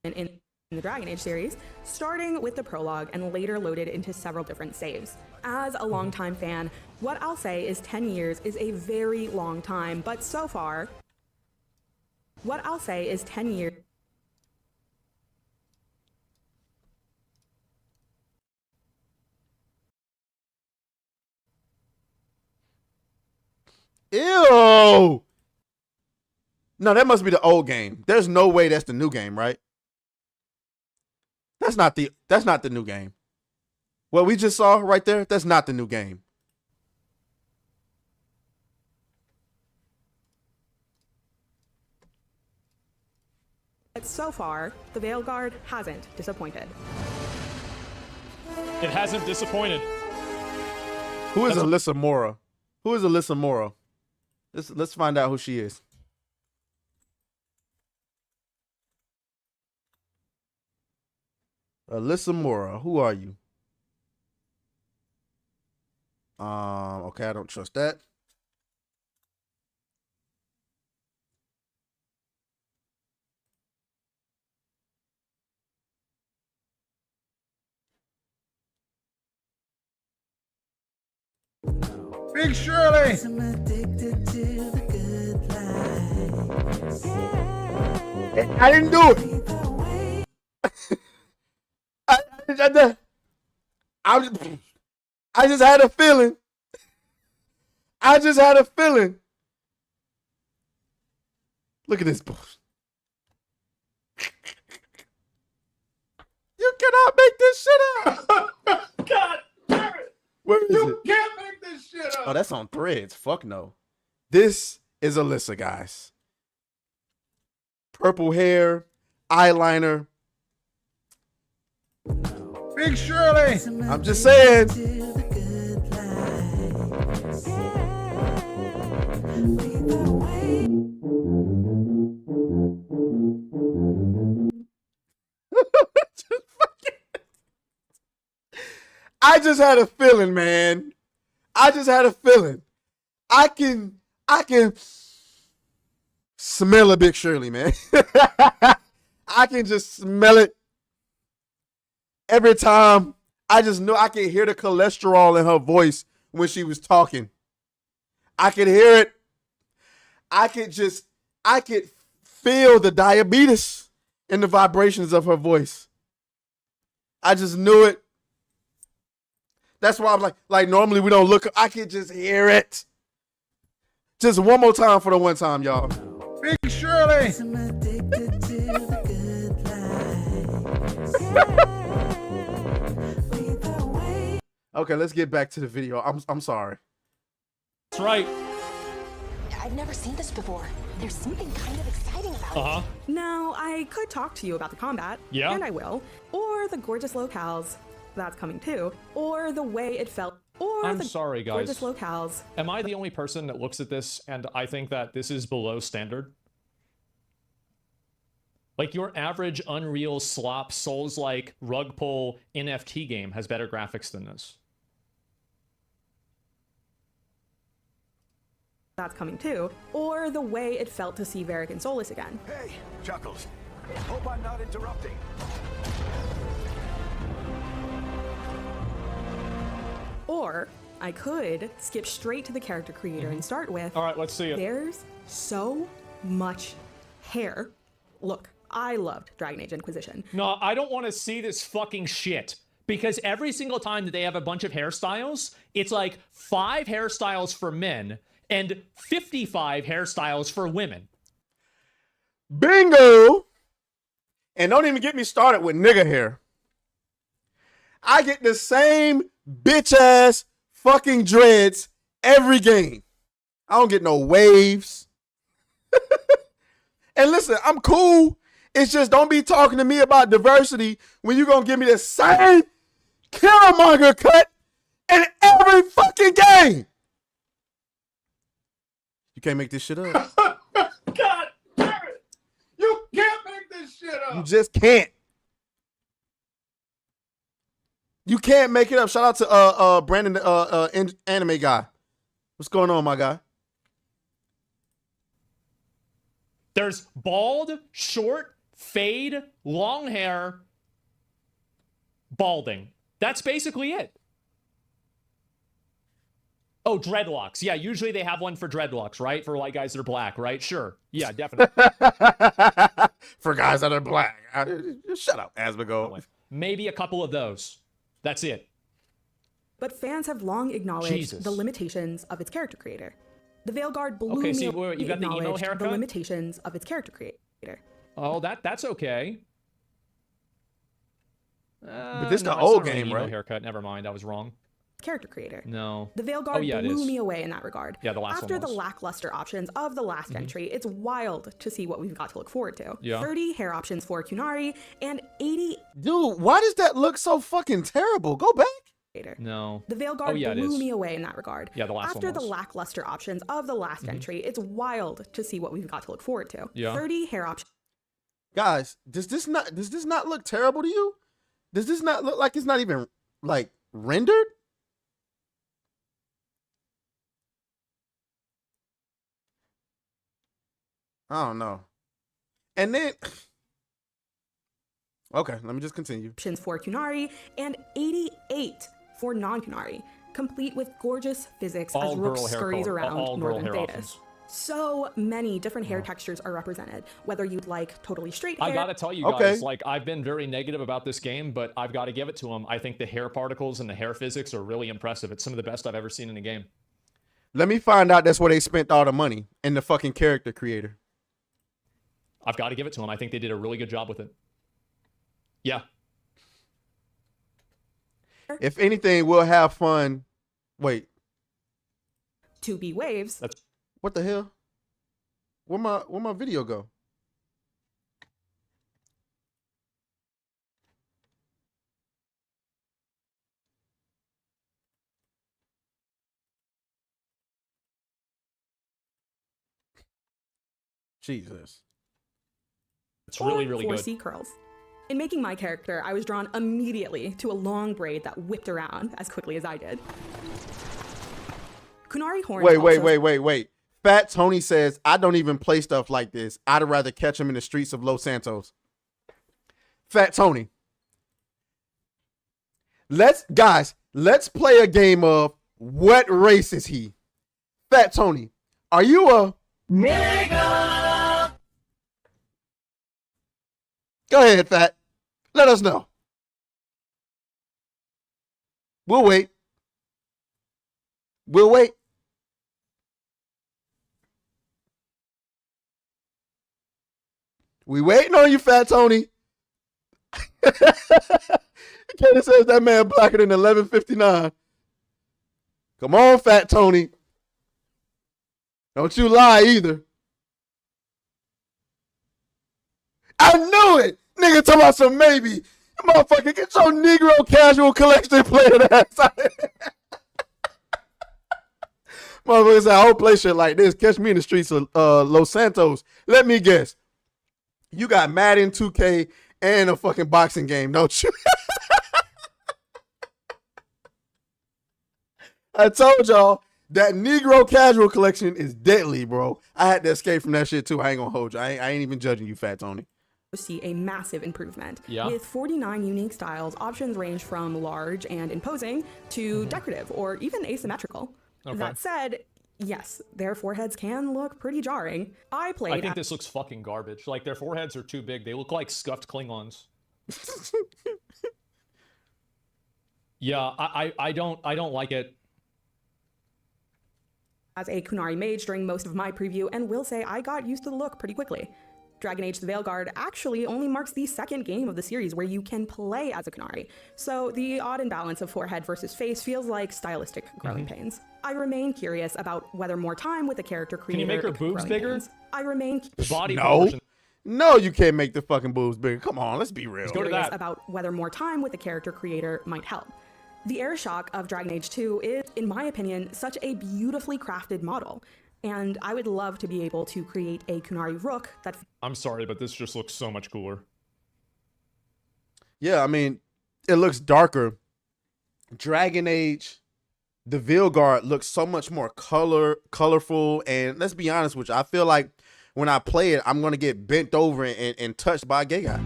In the Dragon Age series, starting with the prologue and later loaded into several different saves. As a longtime fan, what I'll say is 10 years is a very long time, but so far, what I'll say is 10 years. Ew! No, that must be the old game. There's no way that's the new game, right? That's not the new game. What we just saw right there, that's not the new game. But so far, the Veilguard hasn't disappointed. It hasn't disappointed. Who is Alyssa Mora? Who is Alyssa Mora? Let's find out who she is. Alyssa Mora, who are you? Okay, I don't trust that. Big Shirley. I didn't do it. I just had a feeling. Look at this bullshit. You cannot make this shit up. God damn it! Where is You it? can't make this shit up. Oh, that's on Threads. Fuck no. This is Alyssa, guys. Purple hair, eyeliner. Big Shirley. I'm just saying. I just had a feeling, man. I just had a feeling. I can smell a Big Shirley, man. I can just smell it every time I just knew I could hear the cholesterol in her voice when she was talking. I could hear it. I could feel the diabetes in the vibrations of her voice. I just knew it. That's why I'm like normally we don't look. I could just hear it. Just one more time for the one time, y'all. Big Shirley. Okay, let's get back to the video. I'm sorry. That's right. I've never seen this before. There's something kind of exciting about it. Now, I could talk to you about the combat, Yeah. and I will, or the gorgeous locales, that's coming too, or the way it felt, or I'm the sorry, guys. gorgeous locales. Am I the only person that looks at this and I think that this is below standard? Like your average Unreal slop Souls-like rug pull NFT game has better graphics than this. That's coming too, or the way it felt to see Varric and Solus again. Hey, Chuckles. Hope I'm not interrupting. Or I could skip straight to the character creator and start with, all right, let's see it. There's so much hair. Look, I loved Dragon Age Inquisition. No, I don't want to see this fucking shit. Because every single time that they have a bunch of hairstyles, it's like 5 hairstyles for men and 55 hairstyles for women. Bingo! And don't even get me started with nigga hair. I get the same bitch ass fucking dreads every game. I don't get no waves. And listen, I'm cool. It's just don't be talking to me about diversity when you gonna give me the same Killmonger cut in every fucking game. You can't make this shit up. God damn it! You can't make this shit up. You just can't. You can't make it up. Shout out to Brandon, anime guy. What's going on, my guy? There's bald, short, fade, long hair, balding. That's basically it. Oh, dreadlocks. Yeah, usually they have one for dreadlocks, right? For white guys that are black, right? Sure. Yeah, definitely. For guys that are black. Shut up, Asmongold. Maybe a couple of those. That's it. But fans have long acknowledged Jesus. the limitations of its character creator. The Veilguard blew Okay, me see, away. wait, you got the emo acknowledged the haircut? limitations of its character creator. Oh, that's okay. But this no, the it's old not really game, emo right? Haircut. Never mind. I was wrong. Character creator. No. The Veilguard yeah, it blew is. me away in that regard. Yeah, the last After one the was. lackluster options of the last entry, it's wild to see what we've got to look forward to. Yeah. 30 hair options for Kunari and 80. Dude, why does that look so fucking terrible? Go back. No. The Veilguard yeah, it blew is. me away in that regard. Yeah, the last After one the was. lackluster options of the last entry, it's wild to see what we've got to look forward to. Yeah. 30 hair options. Guys, does this not look terrible to you? Does this not look like it's not even like rendered? I don't know. And then okay, let me just continue. Options for Kunari and 88 for non-Kunari, complete with gorgeous physics All as Rook girl hair scurries color. around All girl Northern hair Thedas. options. So many different hair textures are represented, whether you'd like totally straight hair. I gotta tell you guys, like, I've been very negative about this game, but I've got to give it to them. I think the hair particles and the hair physics are really impressive. It's some of the best I've ever seen in a game. Let me find out that's where they spent all the money in the fucking character creator. I've got to give it to them. I think they did a really good job with it. Yeah. If anything, we'll have fun. Wait. 2B waves. That's what the hell? Where my video go? Jesus. It's really, really good. 4C curls. In making my character, I was drawn immediately to a long braid that whipped around as quickly as I did. Kunari horns. Wait. Fat Tony says, I don't even play stuff like this. I'd rather catch him in the streets of Los Santos. Fat Tony. let's play a game of what race is he? Fat Tony, are you a nigga? Go ahead, Fat. Let us know. We'll wait. We'll wait. We waiting on you, Fat Tony. Kenny says that man blacker than 1159. Come on, Fat Tony. Don't you lie either. I knew it. Nigga talking about some maybe. Motherfucker, get your Negro casual collection playing ass out. Motherfucker said, I don't play shit like this. Catch me in the streets of Los Santos. Let me guess. You got Madden 2K and a fucking boxing game, don't you? I told y'all that Negro casual collection is deadly, bro. I had to escape from that shit too. I ain't gonna hold you. I ain't even judging you, Fat Tony. See a massive improvement. Yeah. With 49 unique styles, options range from large and imposing to decorative or even asymmetrical. Okay. That said, yes, their foreheads can look pretty jarring. I think this looks fucking garbage. Like, their foreheads are too big. They look like scuffed Klingons. Yeah, I don't like it. As a Kunari mage during most of my preview, and will say I got used to the look pretty quickly. Dragon Age the Veilguard actually only marks the second game of the series where you can play as a Kunari, so the odd imbalance of forehead versus face feels like stylistic growing pains. I remain curious about whether more time with the character creator. Can you make her boobs bigger? I remain Body No. proportion. No, you can't make the fucking boobs bigger. Come on, let's be real. Curious about whether more time with the character creator might help. The air shock of Dragon Age 2 is, in my opinion, such a beautifully crafted model. And I would love to be able to create a Kunari Rook that... I'm sorry, but this just looks so much cooler. Yeah, I mean, it looks darker. Dragon Age, the Veilguard looks so much more colorful. And let's be honest with you, I feel like when I play it, I'm going to get bent over and touched by a gay guy.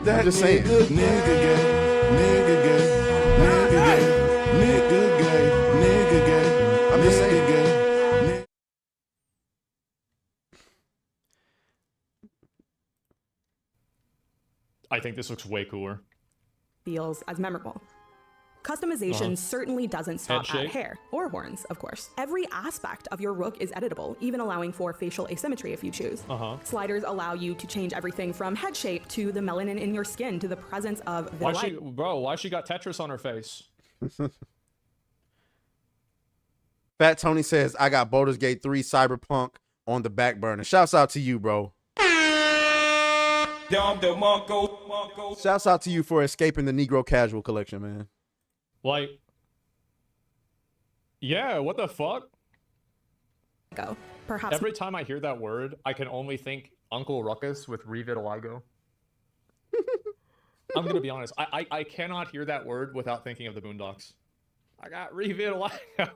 I'm just saying. Nigga gay, nigga gay, nigga gay, nigga gay, nigga gay. I'm just saying. I think this looks way cooler. feels as memorable. Customization certainly doesn't stop at hair, or horns, of course. Every aspect of your Rook is editable, even allowing for facial asymmetry if you choose. Sliders allow you to change everything from head shape to the melanin in your skin to the presence of vitiligo. Why she got Tetris on her face? Fat Tony says, I got Baldur's Gate 3 Cyberpunk on the back burner. Shouts out to you, bro. Shouts out to you for escaping the Negro Casual collection, man. Like, yeah, what the fuck? Perhaps every time I hear that word, I can only think Uncle Ruckus with revitiligo. I'm gonna be honest. I cannot hear that word without thinking of the Boondocks. I got revitiligo.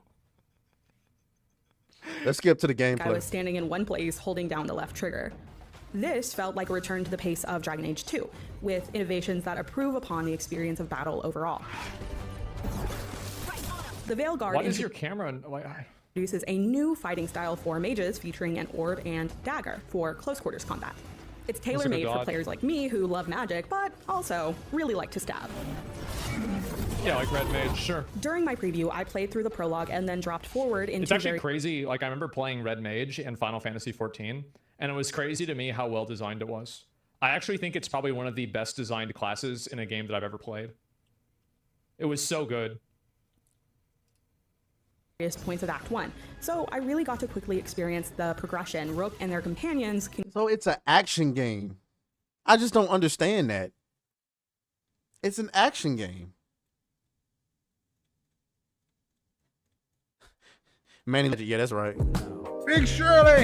Let's skip to the gameplay. I was standing in one place holding down the left trigger. This felt like a return to the pace of Dragon Age 2, with innovations that improve upon the experience of battle overall. The Veilguard What is your camera? introduces a new fighting style for mages featuring an orb and dagger for close quarters combat. It's tailor-made for players like me who love magic, but also really like to stab. Yeah, like Red Mage, sure. During my preview, I played through the prologue and then dropped forward into It's actually crazy. Like, I remember playing Red Mage in Final Fantasy XIV, and it was crazy to me how well designed it was. I actually think it's probably one of the best designed classes in a game that I've ever played. It was so good. Points of Act 1. So I really got to quickly experience the progression. Rook and their companions So it's an action game. I just don't understand that. It's an action game. Manny, yeah, that's right. Big Shirley.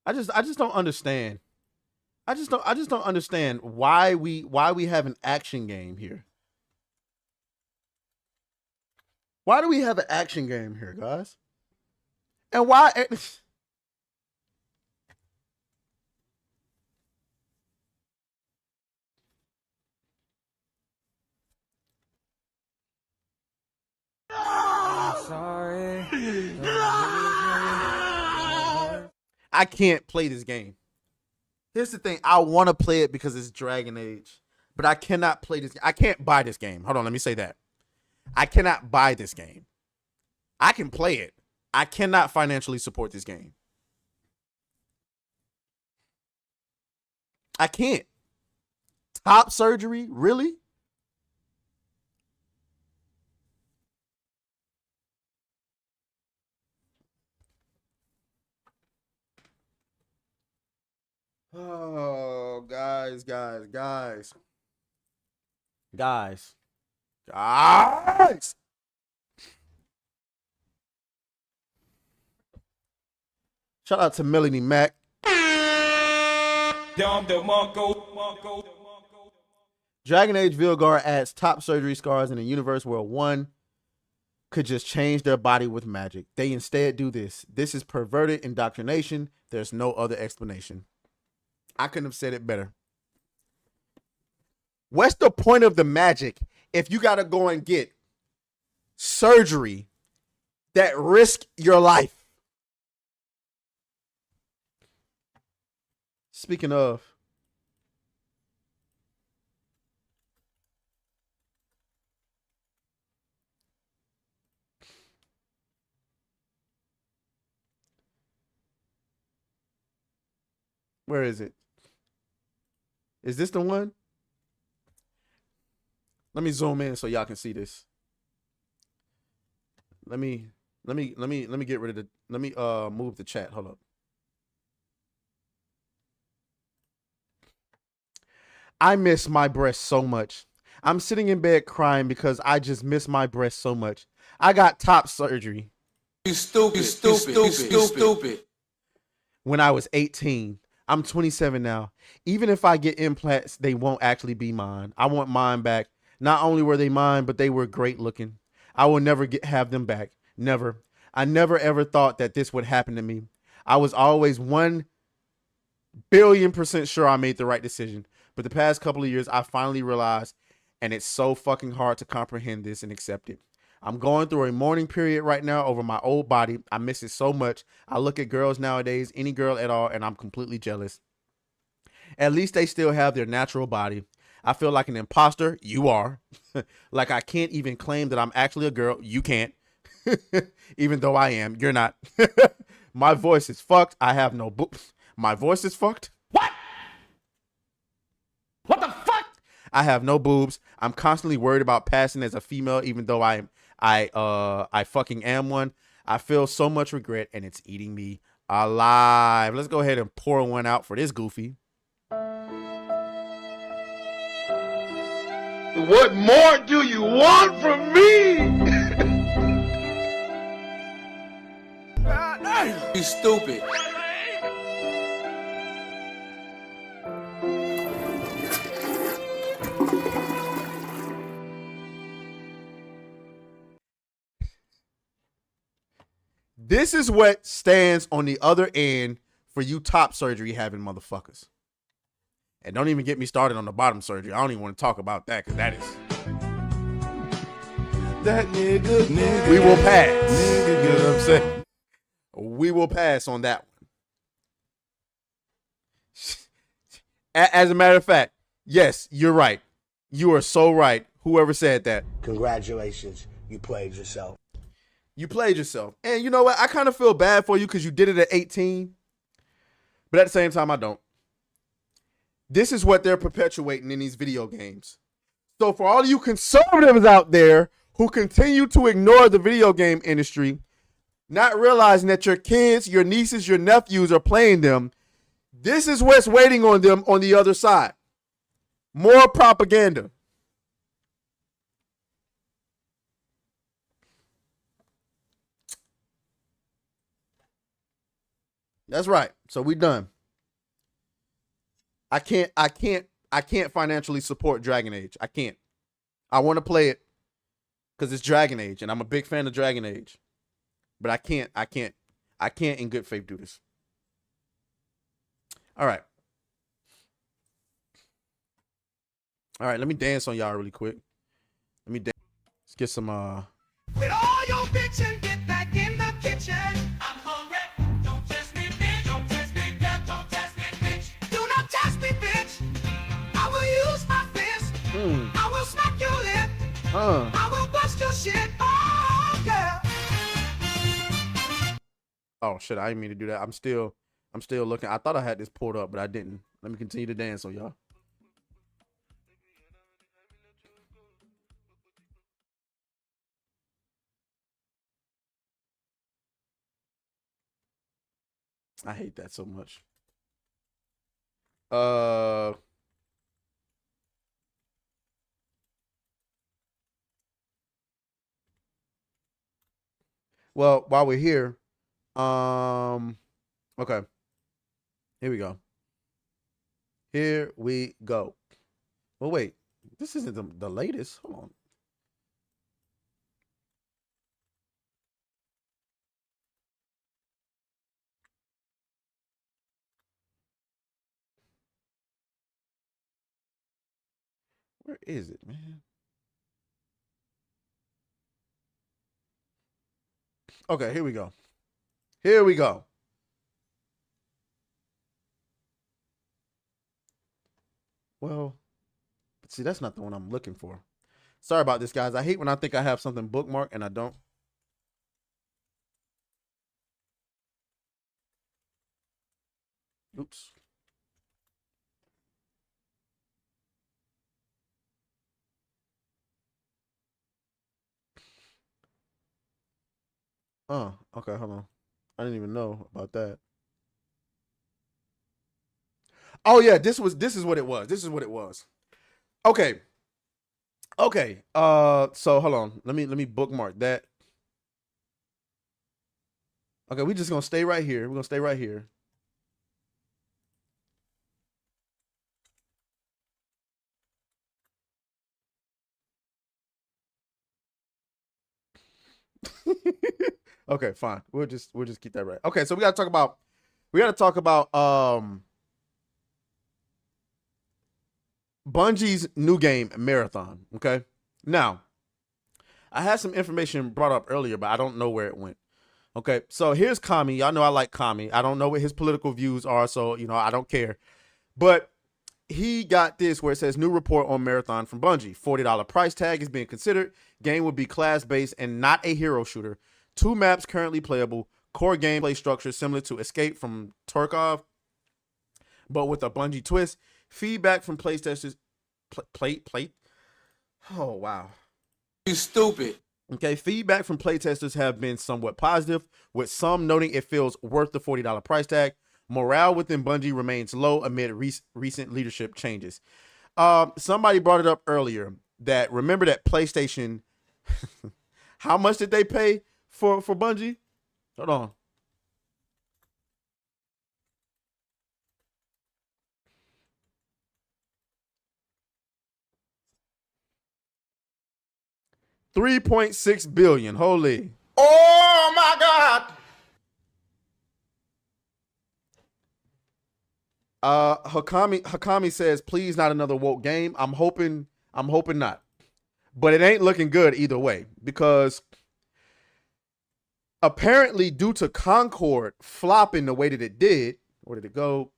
I just don't understand. I just don't understand why we have an action game here. Why do we have an action game here, guys? And why sorry. I can't play this game. Here's the thing. I want to play it because it's Dragon Age, but I cannot play this. I can't buy this game. Hold on. Let me say that. I cannot buy this game. I can play it. I cannot financially support this game. I can't. Top surgery? Really? Oh, guys. Shout out to Melanie Mack. Dragon Age Veilguard adds top surgery scars in a universe where one could just change their body with magic. They instead do this. This is perverted indoctrination. There's no other explanation. I couldn't have said it better. What's the point of the magic if you got to go and get surgery that risk your life? Speaking of, where is it? Is this the one? Let me zoom in so y'all can see this. Let me get rid of the, let me move the chat. Hold up. I miss my breast so much. I'm sitting in bed crying because I just miss my breast so much. I got top surgery. You stupid. When I was 18. I'm 27 now. Even if I get implants, they won't actually be mine. I want mine back. Not only were they mine, but they were great looking. I will never have them back. Never. I never ever thought that this would happen to me. I was always 1,000,000,000% sure I made the right decision. But the past couple of years, I finally realized, and it's so fucking hard to comprehend this and accept it. I'm going through a mourning period right now over my old body. I miss it so much. I look at girls nowadays, any girl at all, and I'm completely jealous. At least they still have their natural body. I feel like an imposter. You are. Like I can't even claim that I'm actually a girl. You can't. Even though I am. You're not. My voice is fucked. I have no boobs. My voice is fucked. What the fuck? I have no boobs. I'm constantly worried about passing as a female, even though I fucking am one. I feel so much regret, and it's eating me alive. Let's go ahead and pour one out for this goofy. What more do you want from me? You stupid. This is what stands on the other end for you top surgery having motherfuckers. And don't even get me started on the bottom surgery. I don't even want to talk about that because that is... That nigga. We will pass. You know what I'm saying? We will pass on that one. As a matter of fact, yes, you're right. You are so right. Whoever said that. Congratulations. You played yourself. You played yourself. And you know what? I kind of feel bad for you because you did it at 18. But at the same time, I don't. This is what they're perpetuating in these video games. So for all of you conservatives out there who continue to ignore the video game industry, not realizing that your kids, your nieces, your nephews are playing them, this is what's waiting on them on the other side. More propaganda. That's right. So we done. I can't financially support Dragon Age. I can't. I want to play it because it's Dragon Age and I'm a big fan of Dragon Age. But I can't in good faith do this. All right. All right, let me dance on y'all really quick. Let me dance. Let's get some With all your bitchin', get back in the kitchen. I'm hungry. Don't test me, bitch. Don't test me, bitch. Don't test me, bitch. Do not test me, bitch. I will use my fist. I will smack your lip. I will bust your shit. Oh, yeah. Oh shit, I didn't mean to do that. I'm still looking. I thought I had this pulled up, but I didn't. Let me continue to dance on y'all. I hate that so much. Well, while we're here, okay. Here we go. Here we go. Well, wait. This isn't the latest. Hold on. Where is it, man? Okay, here we go. Here we go. Well, see, that's not the one I'm looking for. Sorry about this, guys. I hate when I think I have something bookmarked and I don't. Oops. Oh, okay, hold on. I didn't even know about that. Oh yeah, this is what it was. This is what it was. Okay. Okay. So hold on. Let me bookmark that. Okay, we're just gonna stay right here. We're gonna stay right here. Okay, fine. We'll just keep that right. Okay, so we gotta talk about Bungie's new game Marathon. Okay. Now, I had some information brought up earlier, but I don't know where it went. Okay, so here's Kami. Y'all know I like Kami. I don't know what his political views are, so I don't care. But he got this where it says new report on Marathon from Bungie. $40 price tag is being considered. Game will be class-based and not a hero shooter. 2 maps currently playable. Core gameplay structure similar to Escape from Tarkov, but with a Bungie twist. Feedback from playtesters. Oh, wow. You stupid. Okay, feedback from playtesters have been somewhat positive, with some noting it feels worth the $40 price tag. Morale within Bungie remains low amid recent leadership changes. Somebody brought it up earlier that remember that PlayStation. How much did they pay for Bungie? Hold on. $3.6 billion. Holy. Oh my God. Hakami says, please not another woke game. I'm hoping not. But it ain't looking good either way, because apparently due to Concord flopping the way that it did, where did it go?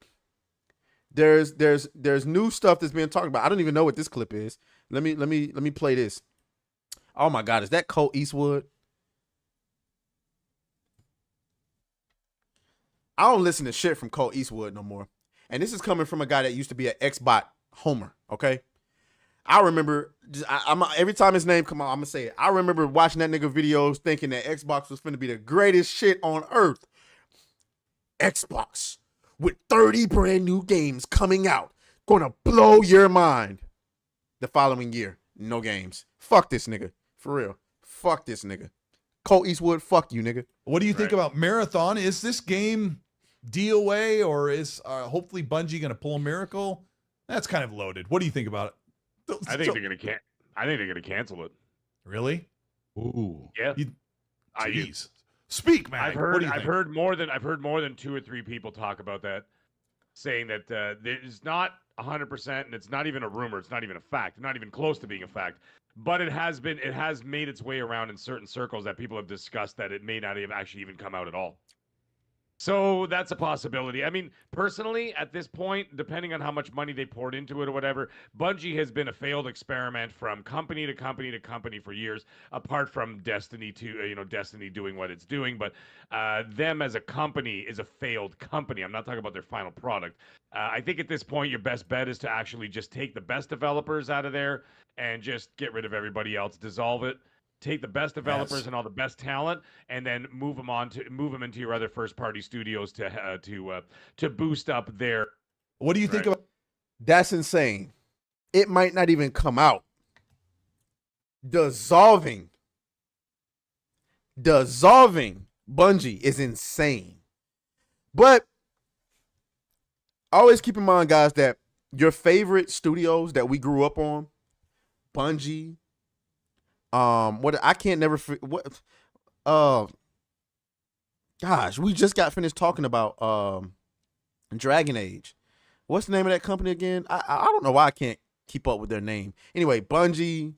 There's new stuff that's being talked about. I don't even know what this clip is. Let me play this. Oh my God, is that Colt Eastwood? I don't listen to shit from Colt Eastwood no more. And this is coming from a guy that used to be an Xbox homer, okay? I remember, every time his name come out, I'm going to say it. I remember watching that nigga videos thinking that Xbox was finna be the greatest shit on earth. Xbox, with 30 brand new games coming out, gonna blow your mind. The following year, no games. Fuck this nigga. For real. Fuck this nigga. Colt Eastwood, fuck you, nigga. What do you think about Marathon? Is this game DOA, or is hopefully Bungie going to pull a miracle? That's kind of loaded. What do you think about it? I think they're gonna cancel it. Really? Ooh. Yeah. Jeez. Speak, man. I've heard more than 2 or 3 people talk about that, saying that there's not 100%, and it's not even a rumor. It's not even a fact. Not even close to being a fact. But it has made its way around in certain circles that people have discussed that it may not have actually even come out at all. So that's a possibility. I mean, personally, at this point, depending on how much money they poured into it or whatever, Bungie has been a failed experiment from company to company to company for years, apart from Destiny Destiny doing what it's doing. But them as a company is a failed company. I'm not talking about their final product. I think at this point, your best bet is to actually just take the best developers out of there and just get rid of everybody else, dissolve it. Take the best developers and all the best talent, and then move them into your other first-party studios to boost up their. What do you think about? That's insane. It might not even come out. Dissolving Bungie is insane. But always keep in mind, guys, that your favorite studios that we grew up on, Bungie. Gosh, we just got finished talking about Dragon Age. What's the name of that company again? I don't know why I can't keep up with their name. Anyway, Bungie,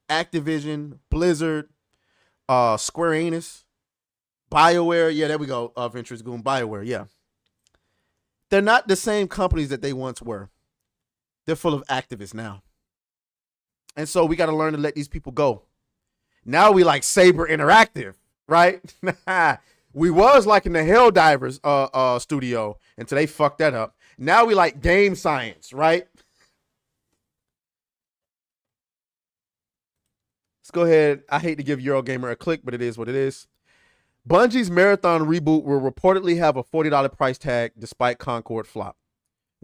Activision, Blizzard, Square Enix, BioWare. Yeah, there we go. Venture's Goon, BioWare. Yeah, they're not the same companies that they once were. They're full of activists now, and so we got to learn to let these people go. Now we like Saber Interactive, right? We was like in the Helldivers studio until they fucked that up. Now we like Game Science, right? Let's go ahead. I hate to give Eurogamer a click, but it is what it is. Bungie's Marathon reboot will reportedly have a $40 price tag despite Concord flop.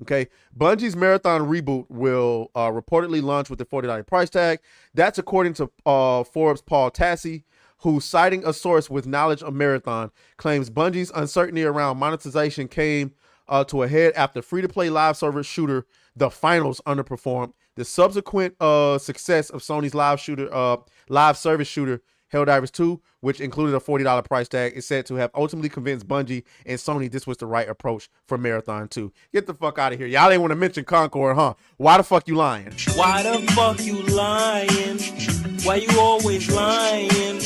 Okay, Bungie's Marathon reboot will reportedly launch with the $40 price tag. That's according to Forbes' Paul Tassi, who, citing a source with knowledge of Marathon, claims Bungie's uncertainty around monetization came to a head after free-to-play live service shooter The Finals underperformed. The subsequent success of Sony's live service shooter Helldivers 2, which included a $40 price tag, is said to have ultimately convinced Bungie and Sony this was the right approach for Marathon 2. Get the fuck out of here. Y'all ain't want to mention Concord, huh? Why the fuck you lying? Why the fuck you lying? Why you always lying?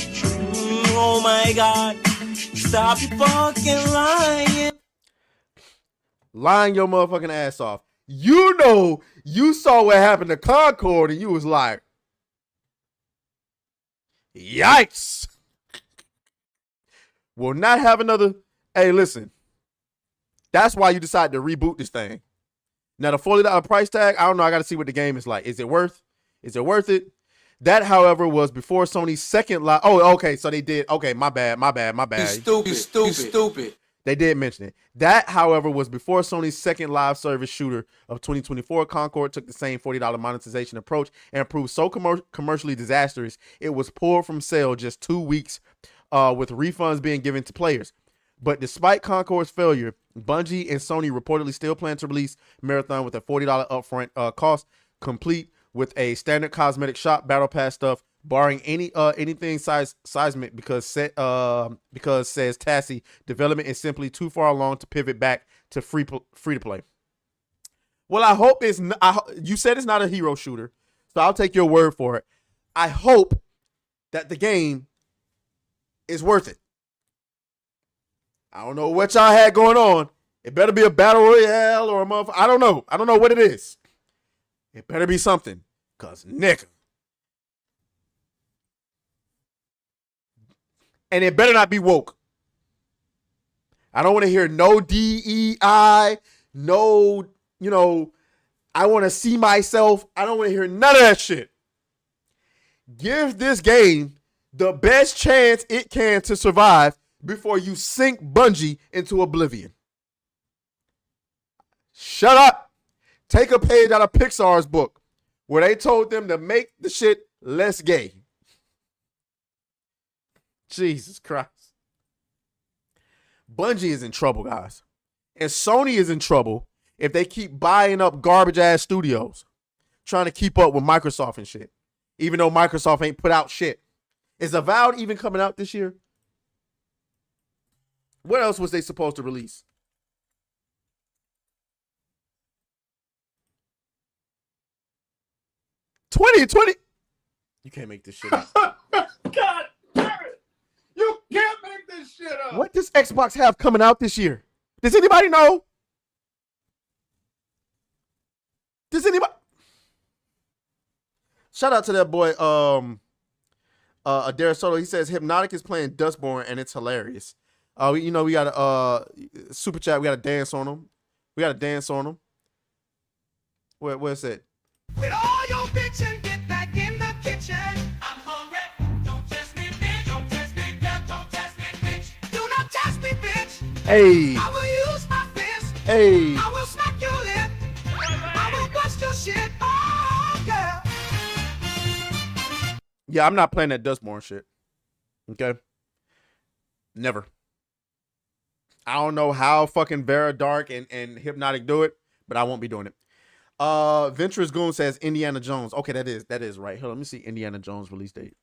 Oh my God. Stop your fucking lying. Lying your motherfucking ass off. You know, you saw what happened to Concord and you was like, yikes. We'll not have another. Hey, listen. That's why you decided to reboot this thing. Now, the $40 price tag, I don't know. I got to see what the game is like. Is it worth it? That, however, was before Sony's second live. Oh, okay. So they did. Okay, my bad. You stupid. They did mention it. That, however, was before Sony's second live service shooter of 2024. Concord took the same $40 monetization approach and proved so commercially disastrous, it was pulled from sale just 2 weeks with refunds being given to players. But despite Concord's failure, Bungie and Sony reportedly still plan to release Marathon with a $40 upfront cost, complete with a standard cosmetic shop, battle pass stuff, barring anything seismic, because says Tassi, development is simply too far along to pivot back to free to play. Well, I hope it's not, you said it's not a hero shooter, so I'll take your word for it. I hope that the game is worth it. I don't know what y'all had going on. It better be a battle royale or a motherfucker. I don't know. I don't know what it is. It better be something, cause nigga. And it better not be woke. I don't want to hear no DEI, no, I want to see myself. I don't want to hear none of that shit. Give this game the best chance it can to survive before you sink Bungie into oblivion. Shut up. Take a page out of Pixar's book where they told them to make the shit less gay. Jesus Christ. Bungie is in trouble, guys. And Sony is in trouble if they keep buying up garbage ass studios, trying to keep up with Microsoft and shit, even though Microsoft ain't put out shit. Is Avowed even coming out this year? What else was they supposed to release? 2020. You can't make this shit up. God damn it! You can't make this shit up. What does Xbox have coming out this year? Does anybody know? Does anybody? Shout out to that boy, Adair Soto. He says Hypnotic is playing Dustborn and it's hilarious. We got a super chat. We got to dance on him. Where's it? With all your bitchin', get back in the kitchen. I'm hungry. Don't test me, bitch. Don't test me, girl. Don't test me, bitch. Do not test me, bitch. Hey. I will use my fist. Hey. I will smack your lip. I will bust your shit. Oh, girl. Yeah, I'm not playing that Dustborn shit. Okay? Never. I don't know how fucking Vera Dark and Hypnotic do it, but I won't be doing it. Venturous Goon says Indiana Jones. Okay, that is right. Hold on, let me see Indiana Jones release date.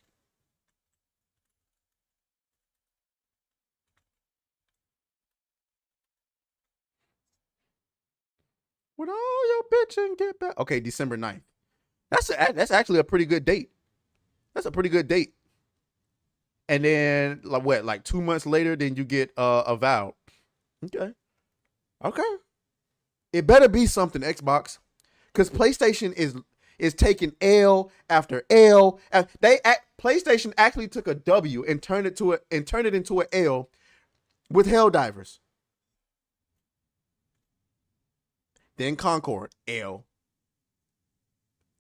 With all your bitching, get back. Okay, December 9th. That's actually a pretty good date. That's a pretty good date. And then like 2 months later, then you get Avowed. Okay. It better be something, Xbox. Because PlayStation is taking L after L. PlayStation actually took a W and turned it into an L with Helldivers. Then Concord, L.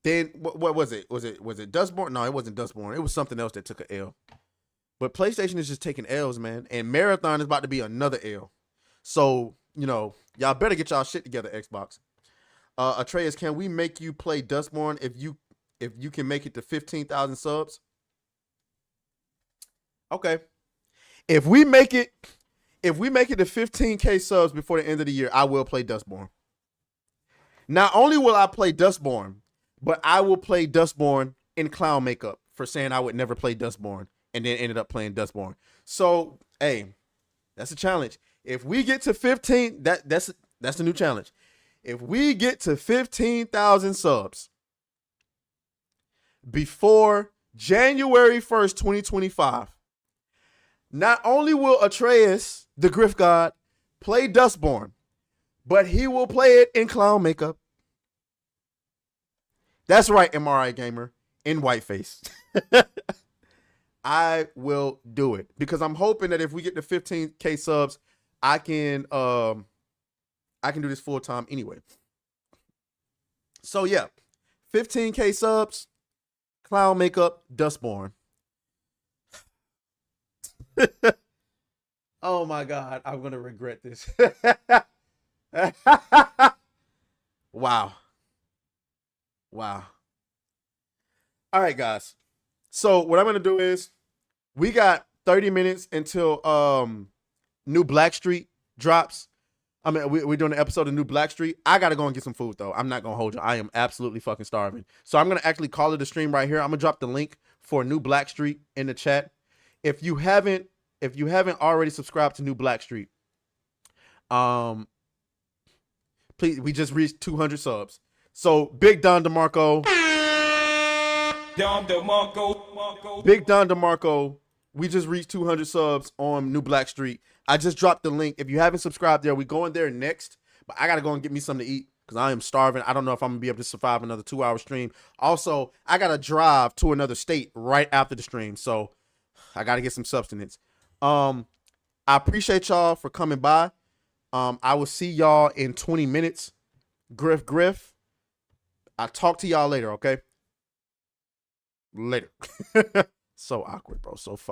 Then what was it? Was it Dustborn? No, it wasn't Dustborn. It was something else that took an L. But PlayStation is just taking L's, man. And Marathon is about to be another L. So, y'all better get y'all shit together, Xbox. aTraes, can we make you play Dustborn if you can make it to 15,000 subs? Okay. If we make it to 15K subs before the end of the year, I will play Dustborn. Not only will I play Dustborn, but I will play Dustborn in clown makeup for saying I would never play Dustborn and then ended up playing Dustborn. So, hey, that's a challenge. If we get to 15, that's the new challenge. If we get to 15,000 subs before January 1st, 2025, not only will aTraes, the Griff God, play Dustborn, but he will play it in clown makeup. That's right, MRI Gamer, in whiteface. I will do it because I'm hoping that if we get to 15K subs, I can do this full time anyway. So yeah, 15K subs, clown makeup, Dustborn. Oh my God, I'm gonna regret this. Wow. All right, guys. So what I'm gonna do is we got 30 minutes until New Blackstreet drops. I mean, we're doing an episode of New Blackstreet. I gotta go and get some food though. I'm not gonna hold you. I am absolutely fucking starving. So I'm gonna actually call it a stream right here. I'm gonna drop the link for New Blackstreet in the chat. If you haven't already subscribed to New Blackstreet, please, we just reached 200 subs. So Big Don DeMarco. Big Don DeMarco, we just reached 200 subs on New Blackstreet. I just dropped the link. If you haven't subscribed there, we going there next. But I got to go and get me something to eat because I am starving. I don't know if I'm going to be able to survive another 2-hour stream. Also, I got to drive to another state right after the stream. So I got to get some substance. I appreciate y'all for coming by. I will see y'all in 20 minutes. Griff. I'll talk to y'all later, okay? Later. So awkward, bro. So fucking